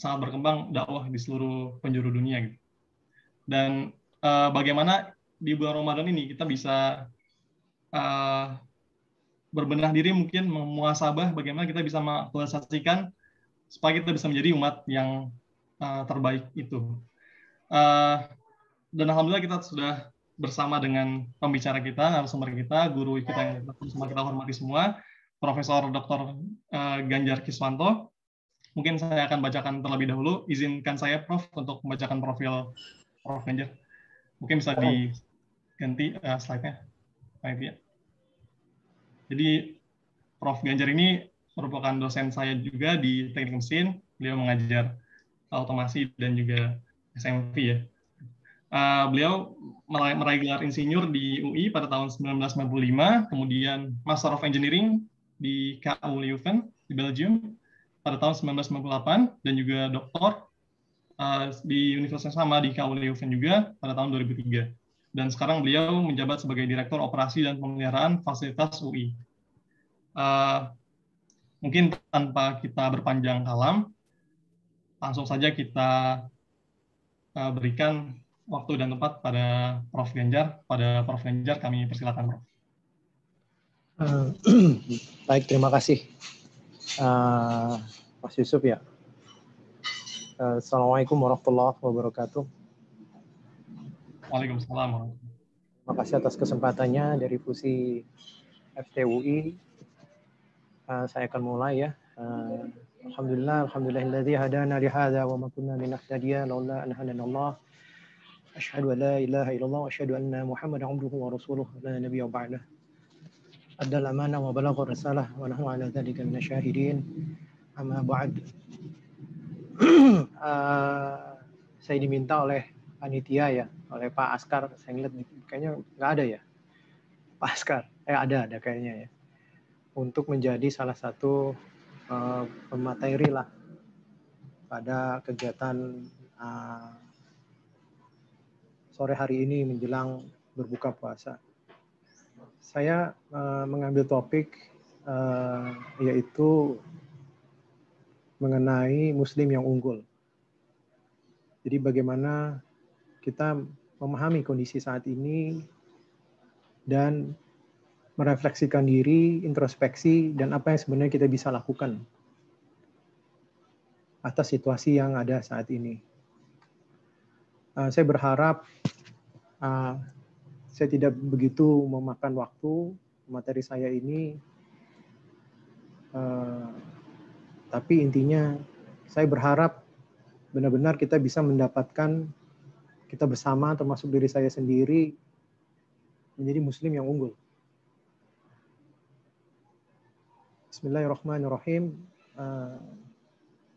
sangat berkembang dakwah di seluruh penjuru dunia gitu. Dan bagaimana di bulan Ramadan ini kita bisa berbenah diri, mungkin memuhasabah bagaimana kita bisa mengaktualisasikan supaya kita bisa menjadi umat yang terbaik itu. Dan alhamdulillah kita sudah bersama dengan pembicara kita, narasumber kita, guru kita yang sama kita hormati semua, Profesor Dr. Ganjar Kiswanto. Mungkin saya akan bacakan terlebih dahulu. Izinkan saya, Prof, untuk membacakan profil Prof. Ganjar. Mungkin bisa diganti slide-nya. Ya. Jadi Prof. Ganjar ini merupakan dosen saya juga di Teknik Mesin. Beliau mengajar otomasi dan juga SMV ya. Beliau meraih gelar insinyur di UI pada tahun 1995, kemudian Master of Engineering di KU Leuven di Belgium pada tahun 1998, dan juga doktor di universitas sama di KU Leuven juga pada tahun 2003. Dan sekarang beliau menjabat sebagai Direktur Operasi dan Pemeliharaan Fasilitas UI. Mungkin tanpa kita berpanjang kalam, langsung saja kita berikan waktu dan tempat pada Prof. Ganjar. Pada Prof. Ganjar kami persilakan, Prof. Baik, terima kasih Mas Yusuf ya. Assalamualaikum warahmatullahi wabarakatuh. Waalaikumsalam. Terima kasih atas kesempatannya dari Fusi FTUI. Saya akan mulai ya. Alhamdulillahilladzi hadana li hadza wa ma kunna linahtadiya laula an hadanallah. Asyhadu an la ilaha illallah wa asyhadu anna Muhammadan abduhu wa rasuluhu la nabiyya ba'dah. Addal amanah wa balagha risalah wa nahnu ala dzalika minasyahidin. Amma ba'd. Saya diminta oleh panitia ya, oleh Pak Askar. Saya ngeliat kayaknya nggak ada ya, Pak Askar. Ada kayaknya ya. Untuk menjadi salah satu pemateri lah pada kegiatan sore hari ini menjelang berbuka puasa. Saya mengambil topik yaitu mengenai Muslim yang unggul. Jadi bagaimana kita memahami kondisi saat ini dan merefleksikan diri, introspeksi, dan apa yang sebenarnya kita bisa lakukan atas situasi yang ada saat ini. Saya berharap saya tidak begitu memakan waktu materi saya ini, tapi intinya saya berharap benar-benar kita bisa mendapatkan, kita bersama termasuk diri saya sendiri, menjadi Muslim yang unggul. Bismillahirrahmanirrahim.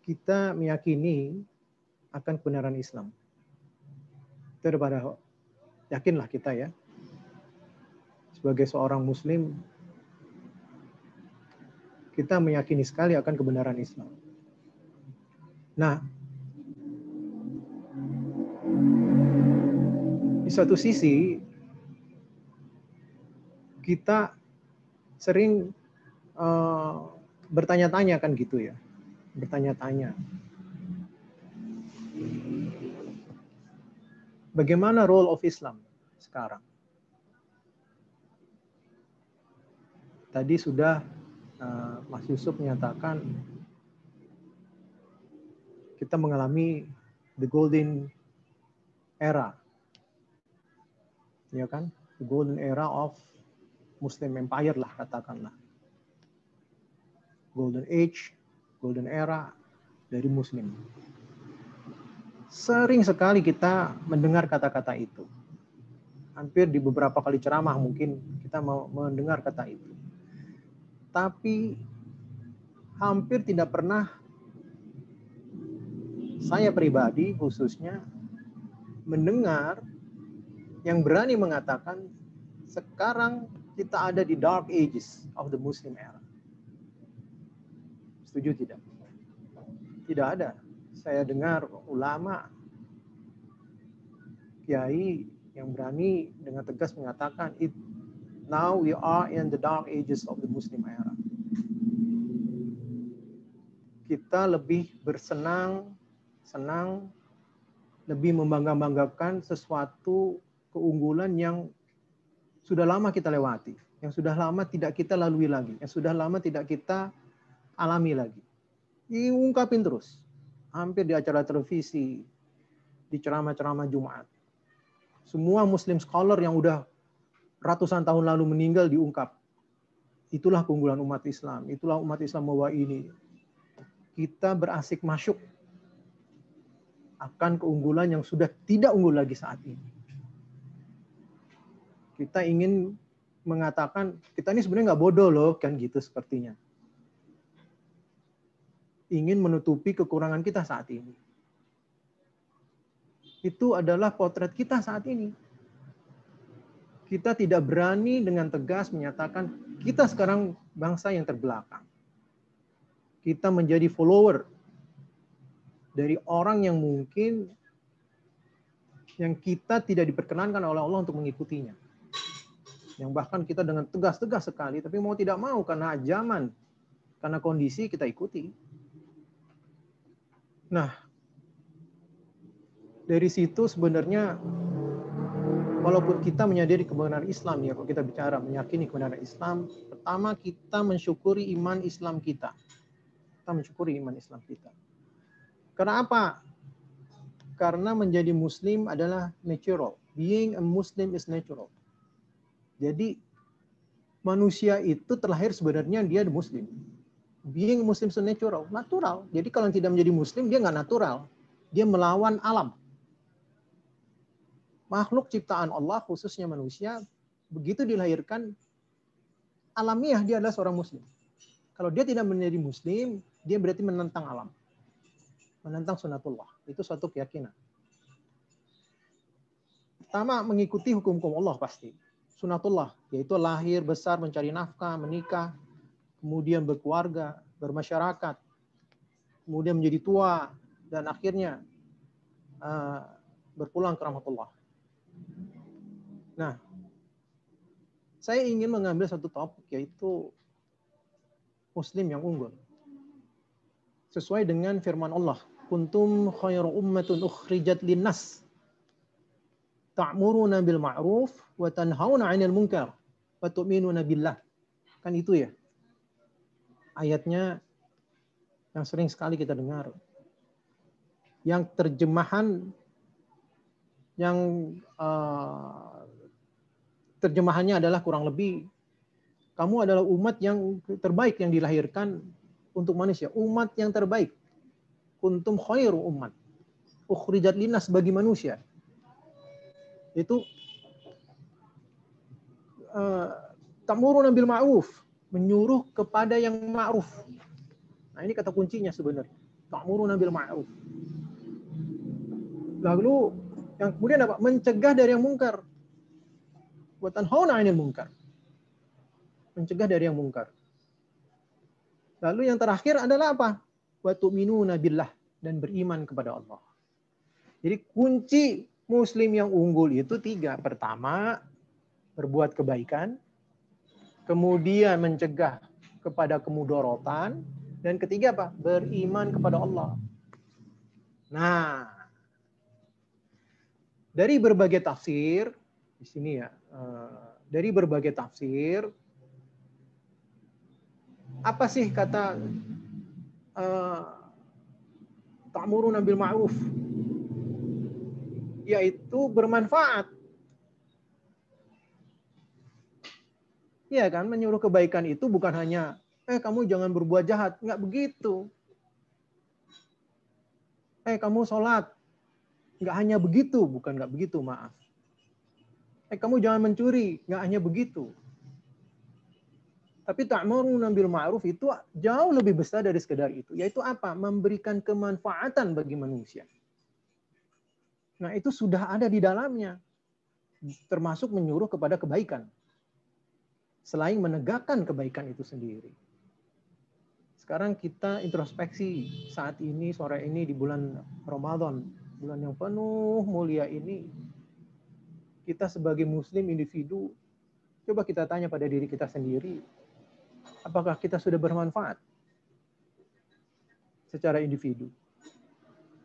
Kita meyakini akan kebenaran Islam. Itu daripada yakinlah kita ya. Sebagai seorang Muslim, kita meyakini sekali akan kebenaran Islam. Nah, di satu sisi kita sering bertanya-tanya kan gitu ya, bertanya-tanya. Bagaimana role of Islam sekarang? Tadi sudah Mas Yusuf menyatakan kita mengalami the golden era, ya kan? The golden era of Muslim Empire lah katakanlah. Golden age, golden era dari Muslim. Sering sekali kita mendengar kata-kata itu. Hampir di beberapa kali ceramah mungkin kita mau mendengar kata itu. Tapi hampir tidak pernah saya pribadi khususnya mendengar yang berani mengatakan sekarang kita ada di dark ages of the Muslim era. Setuju tidak? Tidak ada. Saya dengar ulama, kiai yang berani dengan tegas mengatakan now we are in the dark ages of the Muslim era. Kita lebih bersenang senang, lebih membangga-banggakan sesuatu keunggulan yang sudah lama kita lewati, yang sudah lama tidak kita lalui lagi, yang sudah lama tidak kita alami lagi. Diungkapin terus. Hampir di acara televisi, di ceramah-ceramah Jumat. Semua Muslim scholar yang udah ratusan tahun lalu meninggal diungkap. Itulah keunggulan umat Islam. Itulah umat Islam bahwa ini. Kita berasik masyuk akan keunggulan yang sudah tidak unggul lagi saat ini. Kita ingin mengatakan, kita ini sebenarnya nggak bodoh loh, kan gitu sepertinya. Ingin menutupi kekurangan kita saat ini. Itu adalah potret kita saat ini. Kita tidak berani dengan tegas menyatakan kita sekarang bangsa yang terbelakang. Kita menjadi follower dari orang yang mungkin yang kita tidak diperkenankan oleh Allah untuk mengikutinya. Yang bahkan kita dengan tegas-tegas sekali, tapi mau tidak mau karena zaman, karena kondisi kita ikuti. Nah, dari situ sebenarnya walaupun kita menyadari kebenaran Islam ya, kalau kita bicara meyakini kebenaran Islam, pertama kita mensyukuri iman Islam kita. Kita mensyukuri iman Islam kita. Karena apa? Karena menjadi Muslim adalah natural. Being a Muslim is natural. Jadi manusia itu terlahir sebenarnya dia Muslim. Being a Muslim is natural. Natural. Jadi kalau tidak menjadi Muslim dia nggak natural. Dia melawan alam. Makhluk ciptaan Allah, khususnya manusia, begitu dilahirkan, alamiah dia adalah seorang Muslim. Kalau dia tidak menjadi Muslim, dia berarti menentang alam. Menentang sunatullah. Itu suatu keyakinan. Pertama, mengikuti hukum-hukum Allah pasti. Sunatullah, yaitu lahir, besar, mencari nafkah, menikah, kemudian berkeluarga, bermasyarakat, kemudian menjadi tua, dan akhirnya berpulang ke rahmatullah. Nah, saya ingin mengambil satu topik, yaitu Muslim yang unggul. Sesuai dengan firman Allah, kuntum khairu ummatun ukhrijat linnas ta'muruna bil ma'ruf wa tanhauna 'anil munkar wa tu'minuna billah. Kan itu ya. Ayatnya yang sering sekali kita dengar. Yang terjemahan terjemahannya adalah kurang lebih, kamu adalah umat yang terbaik yang dilahirkan untuk manusia. Umat yang terbaik. Kuntum khairu umat. Ukhrijat linnas bagi manusia. Itu ta'muruna bil ma'ruf. Menyuruh kepada yang ma'ruf. Nah ini kata kuncinya sebenarnya. Ta'muruna bil ma'ruf. Lalu yang kemudian apa? Mencegah dari yang mungkar. Wa tanhauna 'anil munkar. Mencegah dari yang mungkar. Lalu yang terakhir adalah apa? Wa tu'minuna billah, dan beriman kepada Allah. Jadi kunci Muslim yang unggul itu 3. Pertama, berbuat kebaikan. Kemudian mencegah kepada kemudorotan. Dan ketiga apa? Beriman kepada Allah. Nah, dari berbagai tafsir, di sini ya, dari berbagai tafsir, apa sih kata ta'muruna bil ma'ruf? Yaitu bermanfaat. Iya kan, menyuruh kebaikan itu bukan hanya kamu jangan berbuat jahat, nggak begitu. Kamu sholat, nggak hanya begitu, bukan nggak begitu, maaf. Kamu jangan mencuri, nggak hanya begitu. Tapi ta'muruna bil ma'ruf itu jauh lebih besar dari sekedar itu. Yaitu apa? Memberikan kemanfaatan bagi manusia. Nah itu sudah ada di dalamnya. Termasuk menyuruh kepada kebaikan. Selain menegakkan kebaikan itu sendiri. Sekarang kita introspeksi saat ini, sore ini di bulan Ramadan. Bulan yang penuh mulia ini. Kita sebagai Muslim individu, coba kita tanya pada diri kita sendiri. Apakah kita sudah bermanfaat secara individu?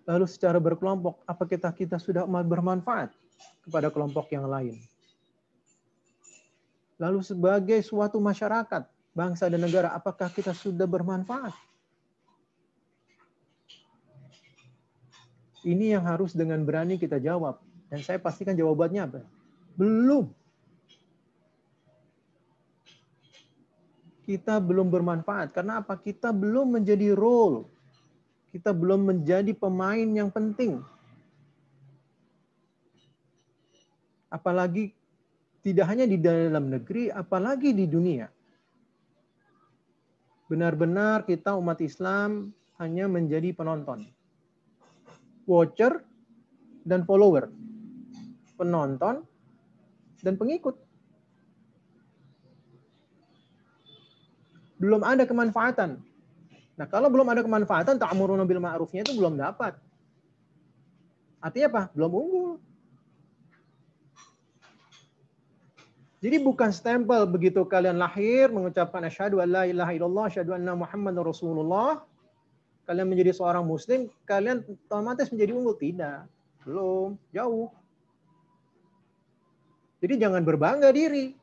Lalu secara berkelompok, apakah kita sudah bermanfaat kepada kelompok yang lain? Lalu sebagai suatu masyarakat, bangsa dan negara, apakah kita sudah bermanfaat? Ini yang harus dengan berani kita jawab. Dan saya pastikan jawabannya apa? Belum. Kita belum bermanfaat. Karena apa? Kita belum menjadi role. Kita belum menjadi pemain yang penting. Apalagi tidak hanya di dalam negeri, apalagi di dunia. Benar-benar kita umat Islam hanya menjadi penonton. Watcher dan follower. Penonton dan pengikut. Belum ada kemanfaatan. Nah, kalau belum ada kemanfaatan, ta'muruna bil ma'rufnya itu belum dapat. Artinya apa? Belum unggul. Jadi bukan stempel begitu kalian lahir mengucapkan asyhadu an la ilaha illallah, asyhadu anna Muhammadar Rasulullah, kalian menjadi seorang muslim, kalian otomatis menjadi unggul. Tidak. Belum, jauh. Jadi jangan berbangga diri.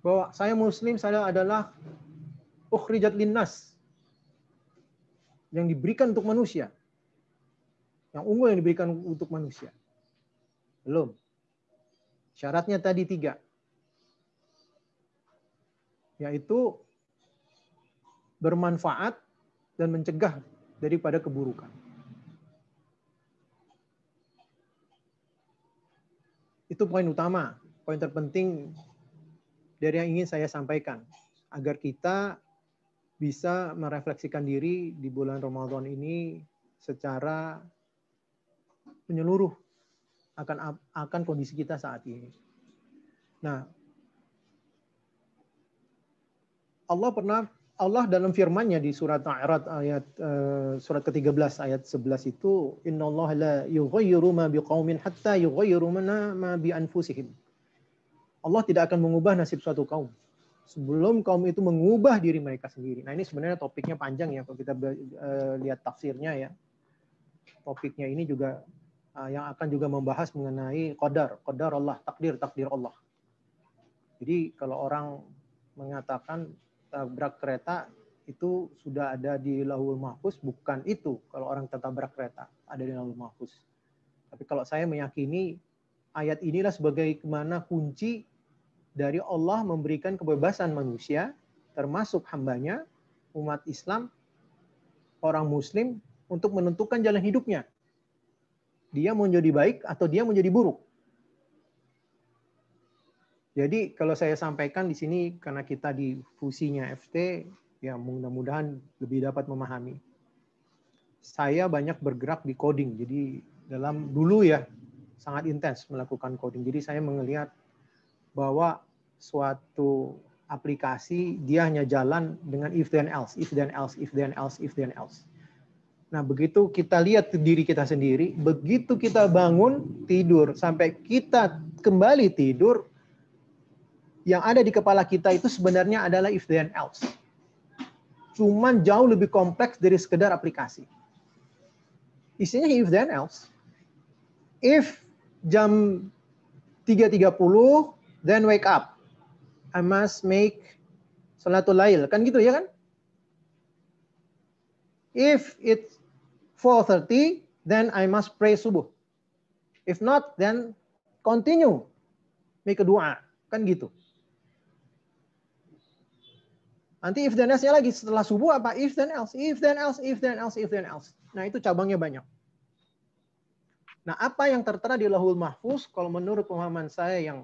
Bahwa saya muslim, saya adalah ukhrijat linnas. Yang diberikan untuk manusia. Yang unggul yang diberikan untuk manusia. Belum. Syaratnya tadi 3. Yaitu bermanfaat dan mencegah daripada keburukan. Itu poin utama, poin terpenting dari yang ingin saya sampaikan. Agar kita bisa merefleksikan diri di bulan Ramadan ini secara menyeluruh akan kondisi kita saat ini. Nah, Allah dalam firman-Nya di surat Al-A'raf ayat surat ke-13 ayat 11 itu, innallaha la yughayyiru ma biqaumin hatta yughayyiru ma bi anfusihim. Allah tidak akan mengubah nasib suatu kaum sebelum kaum itu mengubah diri mereka sendiri. Nah, ini sebenarnya topiknya panjang ya kalau kita lihat tafsirnya ya. Topiknya ini juga yang akan juga membahas mengenai qadar Allah, takdir Allah. Jadi kalau orang mengatakan tabrak kereta itu sudah ada di Lauhul Mahfuz, bukan itu. Kalau orang tertabrak kereta ada di Lauhul Mahfuz. Tapi kalau saya meyakini ayat inilah sebagai kemana kunci dari Allah memberikan kebebasan manusia, termasuk hambanya, umat Islam, orang Muslim, untuk menentukan jalan hidupnya. Dia mau jadi baik atau dia mau jadi buruk. Jadi kalau saya sampaikan di sini, karena kita di fusinya FT, ya mudah-mudahan lebih dapat memahami. Saya banyak bergerak di coding, jadi dulu ya, sangat intens melakukan coding. Jadi saya melihat bahwa suatu aplikasi dia hanya jalan dengan if then else, if then else, if then else, if then else. Nah, begitu kita lihat diri kita sendiri, begitu kita bangun tidur sampai kita kembali tidur, yang ada di kepala kita itu sebenarnya adalah if then else. Cuman jauh lebih kompleks dari sekedar aplikasi. Isinya if then else. If jam 3.30 then wake up. I must make salatul lail. Kan gitu ya kan? If it's 4:30, then I must pray subuh. If not, then continue. Make a doa. Kan gitu. Nanti if then else-nya lagi setelah subuh apa? If then else, if then else, if then else, if then else. Nah, itu cabangnya banyak. Nah, apa yang tertera di Lauhul Mahfuz kalau menurut pemahaman saya yang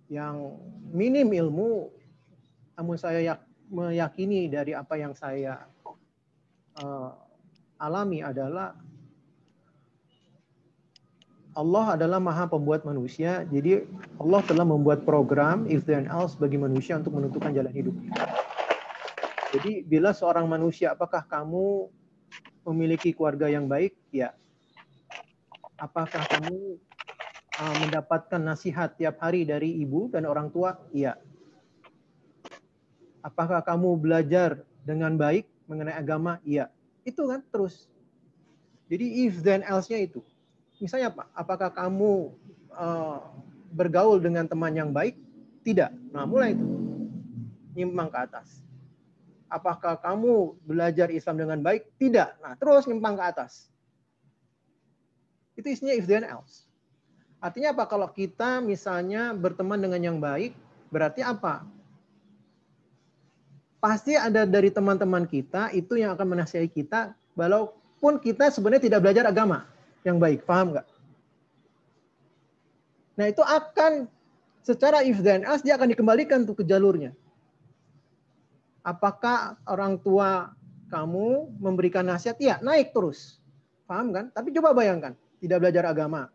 yang minim ilmu, namun saya meyakini dari apa yang saya alami adalah Allah adalah Maha Pembuat manusia. Jadi Allah telah membuat program if then else bagi manusia untuk menentukan jalan hidup. Jadi bila seorang manusia, apakah kamu memiliki keluarga yang baik? Ya. Apakah kamu mendapatkan nasihat tiap hari dari ibu dan orang tua? Iya. Apakah kamu belajar dengan baik mengenai agama, iya. Itu kan terus. Jadi if then else-nya itu. Misalnya apa? Apakah kamu bergaul dengan teman yang baik? Tidak. Nah, mulai itu. Nyimpang ke atas. Apakah kamu belajar Islam dengan baik? Tidak. Nah, terus nyimpang ke atas. Itu isinya if then else. Artinya apa? Kalau kita misalnya berteman dengan yang baik, berarti apa? Pasti ada dari teman-teman kita itu yang akan menasihati kita, walaupun kita sebenarnya tidak belajar agama yang baik. Paham nggak? Nah, itu akan secara if then else, dia akan dikembalikan tuh ke jalurnya. Apakah orang tua kamu memberikan nasihat? Ya, naik terus. Paham kan? Tapi coba bayangkan, tidak belajar agama.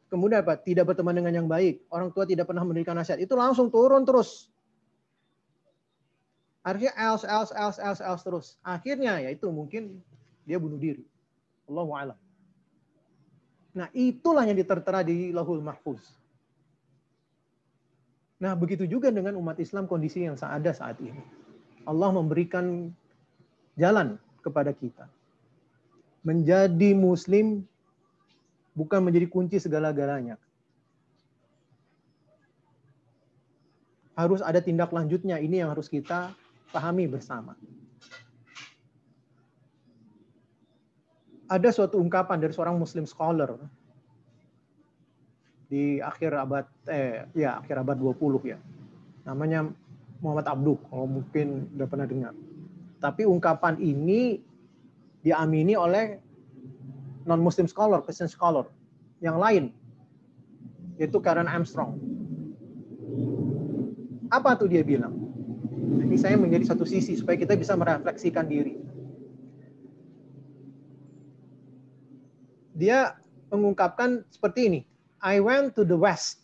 Kemudian apa? Tidak berteman dengan yang baik. Orang tua tidak pernah memberikan nasihat. Itu langsung turun terus. Artinya else terus. Akhirnya ya itu mungkin dia bunuh diri. Allahu a'lam. Nah, itulah yang ditertera di Lauhul Mahfuz. Nah, begitu juga dengan umat Islam kondisi yang ada saat ini. Allah memberikan jalan kepada kita. Menjadi muslim bukan menjadi kunci segala-galanya. Harus ada tindak lanjutnya. Ini yang harus kita pahami bersama. Ada suatu ungkapan dari seorang Muslim scholar di akhir abad 20 ya. Namanya Muhammad Abduh, kalau mungkin udah pernah dengar. Tapi ungkapan ini diamini oleh non-Muslim scholar, Christian scholar yang lain, yaitu Karen Armstrong. Apa tuh dia bilang? Ini saya menjadi satu sisi supaya kita bisa merefleksikan diri. Dia mengungkapkan seperti ini. I went to the west.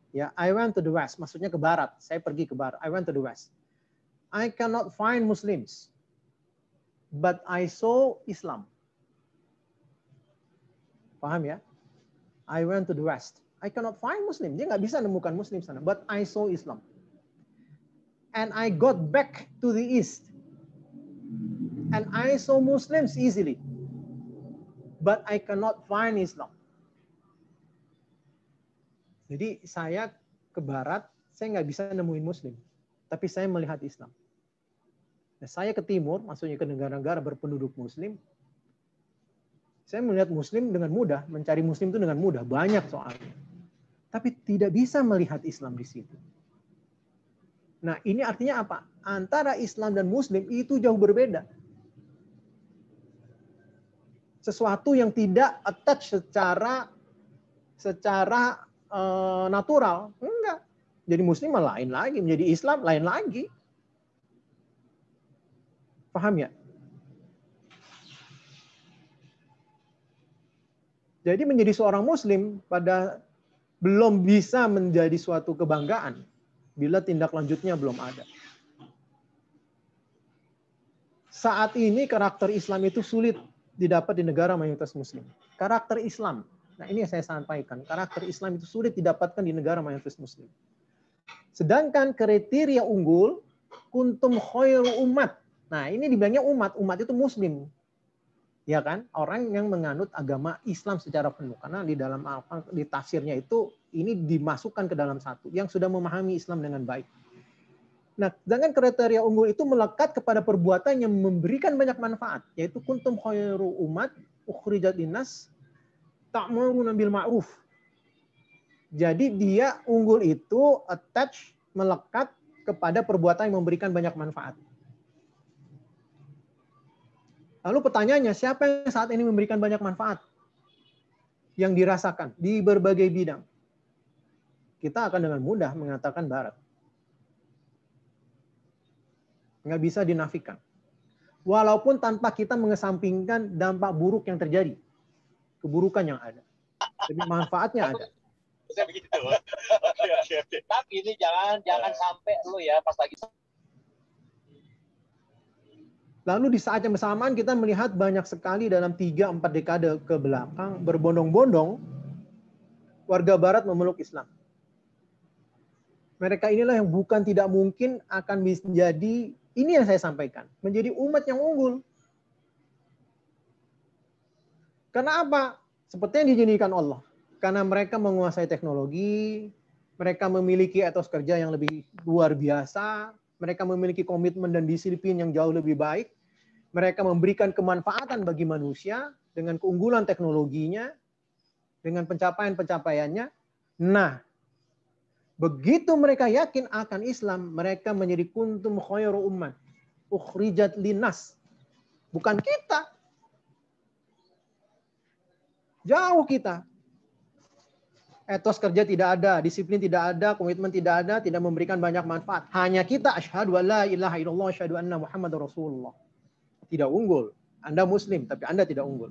Ya, I went to the west. Maksudnya ke barat. Saya pergi ke barat. I went to the west. I cannot find Muslims, but I saw Islam. Paham ya? I went to the west. I cannot find Muslim. Dia nggak bisa menemukan Muslim sana, but I saw Islam. And I got back to the east. And I saw Muslims easily. But I cannot find Islam. Jadi saya ke barat, saya nggak bisa nemuin Muslim. Tapi saya melihat Islam. Nah, saya ke timur, maksudnya ke negara-negara berpenduduk Muslim. Saya melihat Muslim dengan mudah, mencari Muslim itu dengan mudah, banyak soalnya. Tapi tidak bisa melihat Islam di situ. Nah, ini artinya apa? Antara Islam dan Muslim itu jauh berbeda. Sesuatu yang tidak attach secara natural, enggak. Jadi Muslim lain lagi, menjadi Islam lain lagi. Paham ya? Jadi menjadi seorang Muslim belum bisa menjadi suatu kebanggaan bila tindak lanjutnya belum ada. Saat ini karakter Islam itu sulit didapat di negara mayoritas Muslim. Karakter Islam, nah ini yang saya sampaikan, karakter Islam itu sulit didapatkan di negara mayoritas Muslim. Sedangkan kriteria unggul, kuntum khairu umat. Nah ini dibilangnya umat itu Muslim. Ya kan? Orang yang menganut agama Islam secara penuh. Karena di tafsirnya itu ini dimasukkan ke dalam satu. Yang sudah memahami Islam dengan baik. Nah, sedangkan kriteria unggul itu melekat kepada perbuatan yang memberikan banyak manfaat. Yaitu kuntum khairu umat, ukhrijat linnas, ta'muruna bil ma'ruf. Jadi dia unggul itu attach, melekat kepada perbuatan yang memberikan banyak manfaat. Lalu pertanyaannya, siapa yang saat ini memberikan banyak manfaat yang dirasakan di berbagai bidang? Kita akan dengan mudah mengatakan barat. Nggak bisa dinafikan. Walaupun tanpa kita mengesampingkan dampak buruk yang terjadi. Keburukan yang ada. Tapi manfaatnya ada. Begitu. Tapi ini jangan sampai lu ya pas lagi. Lalu di saat yang bersamaan kita melihat banyak sekali dalam 3-4 dekade ke belakang berbondong-bondong warga barat memeluk Islam. Mereka inilah yang bukan tidak mungkin akan menjadi Ini yang saya sampaikan. Menjadi umat yang unggul. Karena apa? Seperti yang dijanjikan Allah. Karena mereka menguasai teknologi, mereka memiliki etos kerja yang lebih luar biasa, mereka memiliki komitmen dan disiplin yang jauh lebih baik, mereka memberikan kemanfaatan bagi manusia dengan keunggulan teknologinya, dengan pencapaian-pencapaiannya. Nah, begitu mereka yakin akan Islam, mereka menjadi kuntum khairu ummat, ukhrijat linnas. Bukan kita. Jauh kita. Etos kerja tidak ada, disiplin tidak ada, komitmen tidak ada, tidak memberikan banyak manfaat. Hanya kita asyhadu an la ilaha illallah, asyhadu anna Muhammadar Rasulullah. Tidak unggul. Anda Muslim, tapi Anda tidak unggul.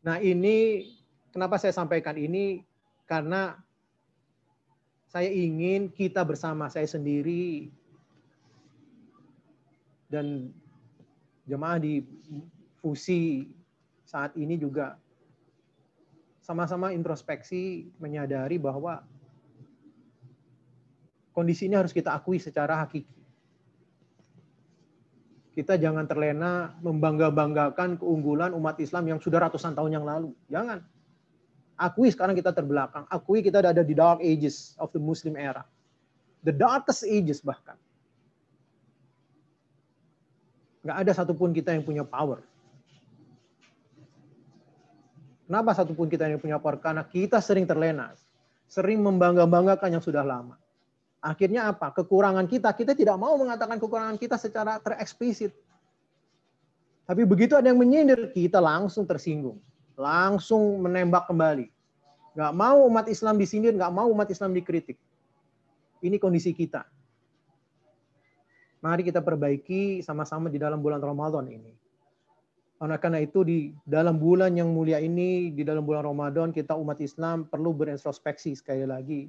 Nah ini, kenapa saya sampaikan ini? Karena saya ingin kita bersama, saya sendiri, dan jemaah di fusi saat ini juga sama-sama introspeksi, menyadari bahwa kondisi ini harus kita akui secara hakiki. Kita jangan terlena membangga-banggakan keunggulan umat Islam yang sudah ratusan tahun yang lalu. Jangan. Akui sekarang kita terbelakang. Akui kita ada di dark ages of the Muslim era. The darkest ages bahkan. Nggak ada satupun kita yang punya power. Kenapa satupun kita yang punya power? Karena kita sering terlena. Sering membangga-banggakan yang sudah lama. Akhirnya apa? Kekurangan kita tidak mau mengatakan kekurangan kita secara tereksplisit. Tapi begitu ada yang menyindir, kita langsung tersinggung. Langsung menembak kembali. Nggak mau umat Islam disindir, nggak mau umat Islam dikritik. Ini kondisi kita. Mari kita perbaiki sama-sama di dalam bulan Ramadan ini. Karena itu di dalam bulan yang mulia ini, di dalam bulan Ramadan, kita umat Islam perlu berintrospeksi sekali lagi.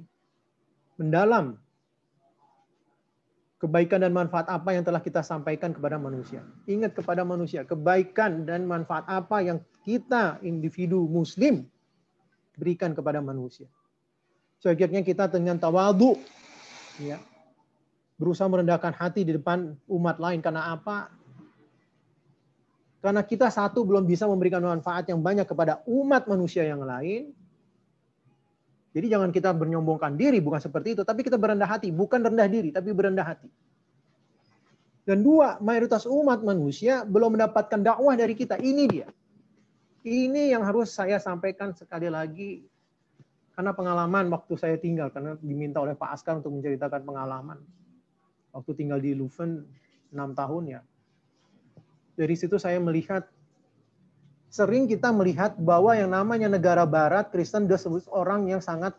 Mendalam kebaikan dan manfaat apa yang telah kita sampaikan kepada manusia. Ingat kepada manusia, kebaikan dan manfaat apa yang kita individu Muslim berikan kepada manusia. Seakhirnya kita dengan tawadhu, ya, berusaha merendahkan hati di depan umat lain. Karena apa? Karena kita satu belum bisa memberikan manfaat yang banyak kepada umat manusia yang lain. Jadi jangan kita menyombongkan diri, bukan seperti itu. Tapi kita berendah hati, bukan rendah diri, tapi berendah hati. Dan dua, mayoritas umat manusia belum mendapatkan dakwah dari kita. Ini dia. Ini yang harus saya sampaikan sekali lagi. Karena pengalaman waktu saya tinggal, karena diminta oleh Pak Askar untuk menceritakan pengalaman. Waktu tinggal di Leuven 6 tahun ya. Dari situ saya melihat, sering kita melihat bahwa yang namanya negara barat, Kristen disebut orang yang sangat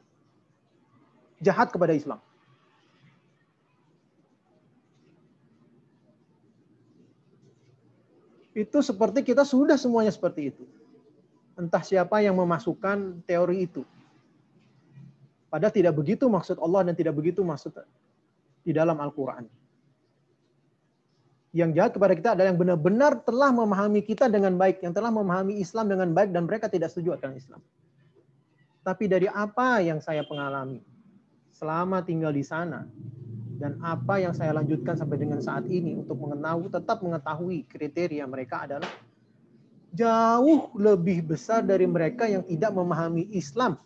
jahat kepada Islam. Itu seperti kita sudah semuanya seperti itu. Entah siapa yang memasukkan teori itu. Padahal tidak begitu maksud Allah dan tidak begitu maksud di dalam Al-Quran. Yang jahat kepada kita adalah yang benar-benar telah memahami kita dengan baik, yang telah memahami Islam dengan baik dan mereka tidak setuju akan Islam. Tapi dari apa yang saya pengalami selama tinggal di sana dan apa yang saya lanjutkan sampai dengan saat ini untuk tetap mengetahui kriteria mereka adalah jauh lebih besar dari mereka yang tidak memahami Islam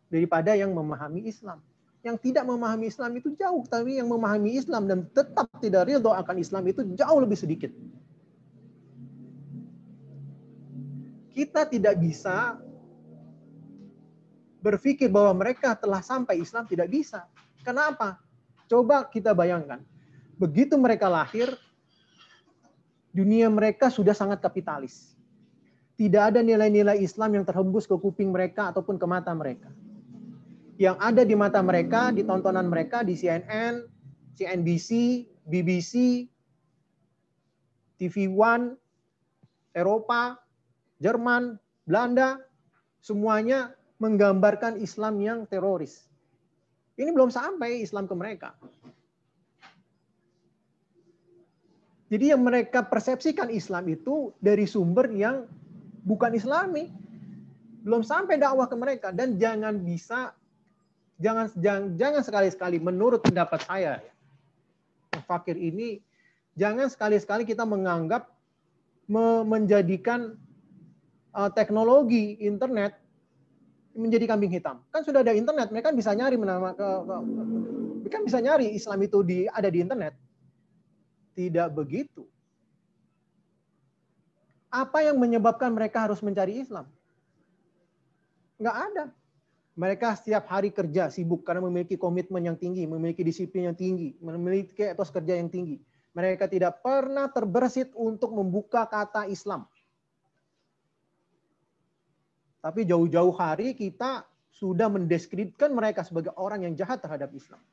daripada yang memahami Islam. Yang tidak memahami Islam itu jauh, tapi yang memahami Islam dan tetap tidak ridho akan Islam itu jauh lebih sedikit. Kita tidak bisa berpikir bahwa mereka telah sampai Islam, tidak bisa. Kenapa? Coba kita bayangkan. Begitu mereka lahir, dunia mereka sudah sangat kapitalis. Tidak ada nilai-nilai Islam yang terhembus ke kuping mereka ataupun ke mata mereka. Yang ada di mata mereka, di tontonan mereka, di CNN, CNBC, BBC, TV One, Eropa, Jerman, Belanda, semuanya menggambarkan Islam yang teroris. Ini belum sampai Islam ke mereka. Jadi yang mereka persepsikan Islam itu dari sumber yang bukan Islami. Belum sampai dakwah ke mereka. Dan jangan sekali-sekali menurut pendapat saya, fakir ini, jangan sekali-sekali kita menganggap menjadikan teknologi internet menjadi kambing hitam. Kan sudah ada internet, mereka bisa nyari mereka bisa nyari Islam itu ada di internet. Tidak begitu. Apa yang menyebabkan mereka harus mencari Islam? Nggak ada. Mereka setiap hari kerja sibuk karena memiliki komitmen yang tinggi, memiliki disiplin yang tinggi, memiliki etos kerja yang tinggi. Mereka tidak pernah terbersit untuk membuka kata Islam. Tapi jauh-jauh hari kita sudah mendiskreditkan mereka sebagai orang yang jahat terhadap Islam.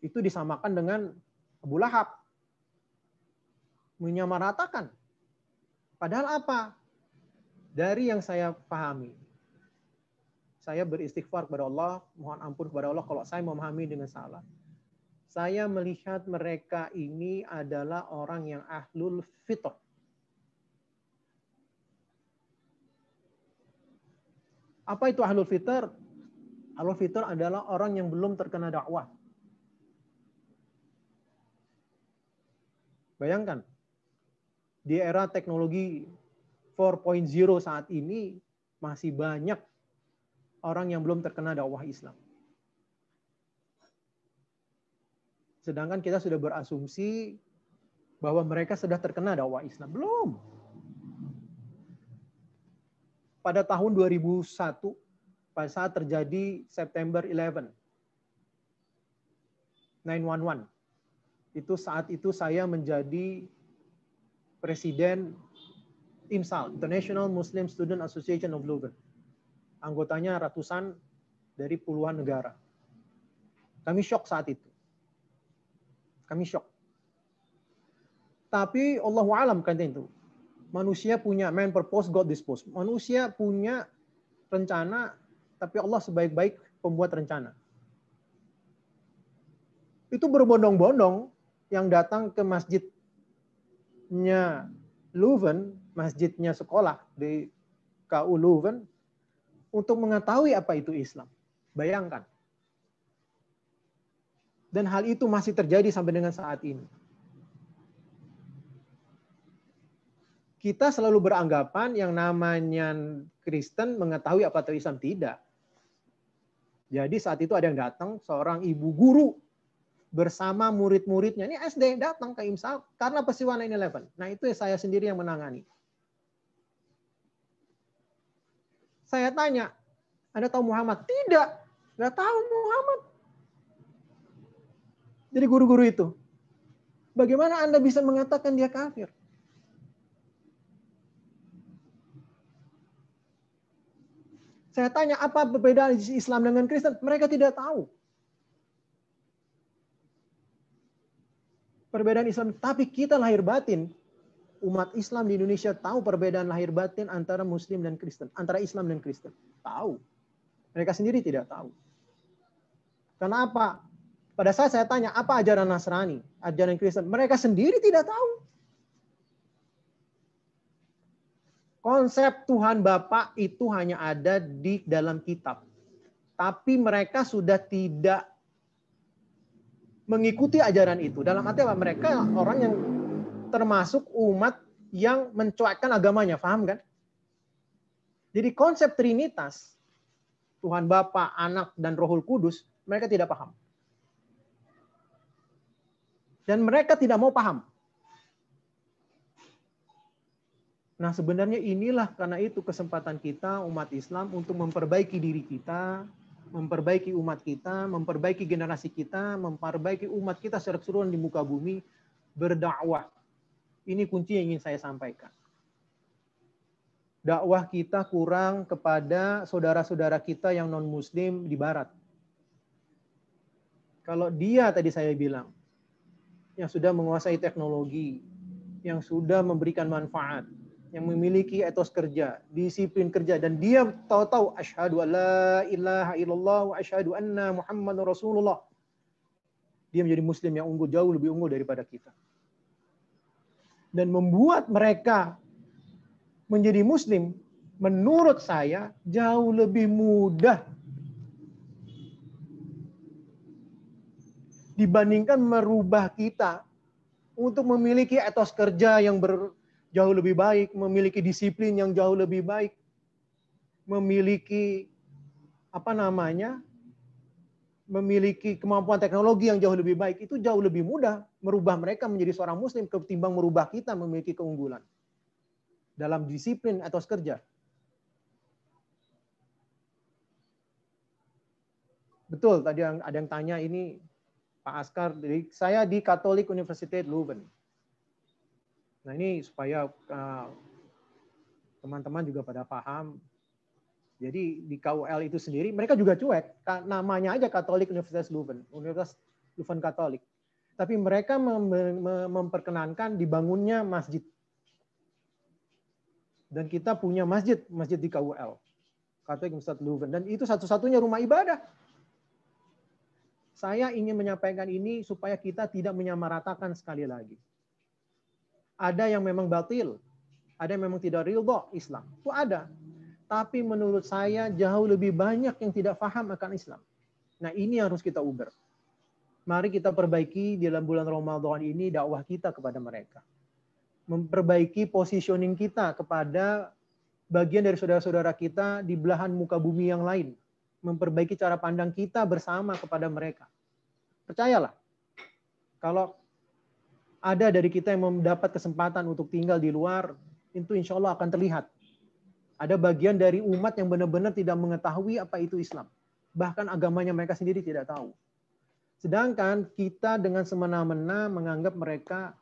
Itu disamakan dengan Abu Lahab. Menyamaratakan. Padahal apa? Dari yang saya pahami. Saya beristighfar kepada Allah, mohon ampun kepada Allah kalau saya memahami dengan salah. Saya melihat mereka ini adalah orang yang ahlul fitrah. Apa itu ahlul fitrah? Ahlul fitrah adalah orang yang belum terkena dakwah. Bayangkan, di era teknologi 4.0 saat ini masih banyak orang yang belum terkena dakwah Islam. Sedangkan kita sudah berasumsi bahwa mereka sudah terkena dakwah Islam. Belum. Pada tahun 2001, pada saat terjadi September 11, 9/11, saat itu saya menjadi presiden IMSAL, International Muslim Student Association of Leuven. Anggotanya ratusan dari puluhan negara. Kami shock saat itu. Kami shock. Tapi Allahu a'lam kan itu. Manusia punya man purpose, God dispose. Manusia punya rencana, tapi Allah sebaik-baik pembuat rencana. Itu berbondong-bondong yang datang ke masjidnya Leuven, masjidnya sekolah di KU Leuven, untuk mengetahui apa itu Islam. Bayangkan. Dan hal itu masih terjadi sampai dengan saat ini. Kita selalu beranggapan yang namanya Kristen mengetahui apa itu Islam. Tidak. Jadi saat itu ada yang datang, seorang ibu guru bersama murid-muridnya. Ini SD datang ke IMSAL karena peristiwa 9/11. Nah itu saya sendiri yang menangani. Saya tanya, Anda tahu Muhammad? Tidak. Nggak tahu Muhammad. Jadi guru-guru itu. Bagaimana Anda bisa mengatakan dia kafir? Saya tanya, apa perbedaan Islam dengan Kristen? Mereka tidak tahu. Perbedaan Islam, tapi kita lahir batin. Umat Islam di Indonesia tahu perbedaan lahir batin antara Muslim dan Kristen. Antara Islam dan Kristen. Tahu. Mereka sendiri tidak tahu. Karena apa? Pada saat saya tanya, apa ajaran Nasrani? Ajaran Kristen? Mereka sendiri tidak tahu. Konsep Tuhan Bapa itu hanya ada di dalam kitab. Tapi mereka sudah tidak mengikuti ajaran itu. Dalam arti apa? Mereka orang yang termasuk umat yang mencuekkan agamanya. Paham kan? Jadi konsep Trinitas, Tuhan Bapa, Anak, dan Rohul Kudus, mereka tidak paham. Dan mereka tidak mau paham. Nah sebenarnya inilah karena itu kesempatan kita umat Islam untuk memperbaiki diri kita, memperbaiki umat kita, memperbaiki generasi kita, memperbaiki umat kita secara keseluruhan di muka bumi, berdakwah. Ini kunci yang ingin saya sampaikan. Dakwah kita kurang kepada saudara-saudara kita yang non-muslim di barat. Kalau dia tadi saya bilang, yang sudah menguasai teknologi, yang sudah memberikan manfaat, yang memiliki etos kerja, disiplin kerja, dan dia tahu-tahu asyhadu alla ilaha illallah wa asyhadu anna Muhammadar Rasulullah. Dia menjadi muslim yang unggul, jauh lebih unggul daripada kita. Dan membuat mereka menjadi muslim menurut saya jauh lebih mudah dibandingkan merubah kita untuk memiliki etos kerja yang jauh lebih baik, memiliki disiplin yang jauh lebih baik, memiliki memiliki kemampuan teknologi yang jauh lebih baik. Itu jauh lebih mudah merubah mereka menjadi seorang muslim ketimbang merubah kita memiliki keunggulan dalam disiplin etos kerja. Betul, tadi ada yang tanya ini Pak Askar, saya di Catholic University Leuven. Nah ini supaya teman-teman juga pada paham. Jadi di KUL itu sendiri, mereka juga cuek. Namanya aja Catholic University Leuven, Universitas Leuven Katolik. Tapi mereka memperkenankan dibangunnya masjid. Dan kita punya masjid di KUL. Catholic University Leuven. Dan itu satu-satunya rumah ibadah. Saya ingin menyampaikan ini supaya kita tidak menyamaratakan sekali lagi. Ada yang memang batil, ada yang memang tidak ridho Islam. Itu ada. Tapi menurut saya jauh lebih banyak yang tidak paham akan Islam. Nah ini yang harus kita ubah. Mari kita perbaiki dalam bulan Ramadan ini dakwah kita kepada mereka. Memperbaiki positioning kita kepada bagian dari saudara-saudara kita di belahan muka bumi yang lain. Memperbaiki cara pandang kita bersama kepada mereka. Percayalah, kalau ada dari kita yang mendapat kesempatan untuk tinggal di luar, itu insya Allah akan terlihat. Ada bagian dari umat yang benar-benar tidak mengetahui apa itu Islam. Bahkan agamanya mereka sendiri tidak tahu. Sedangkan kita dengan semena-mena menganggap mereka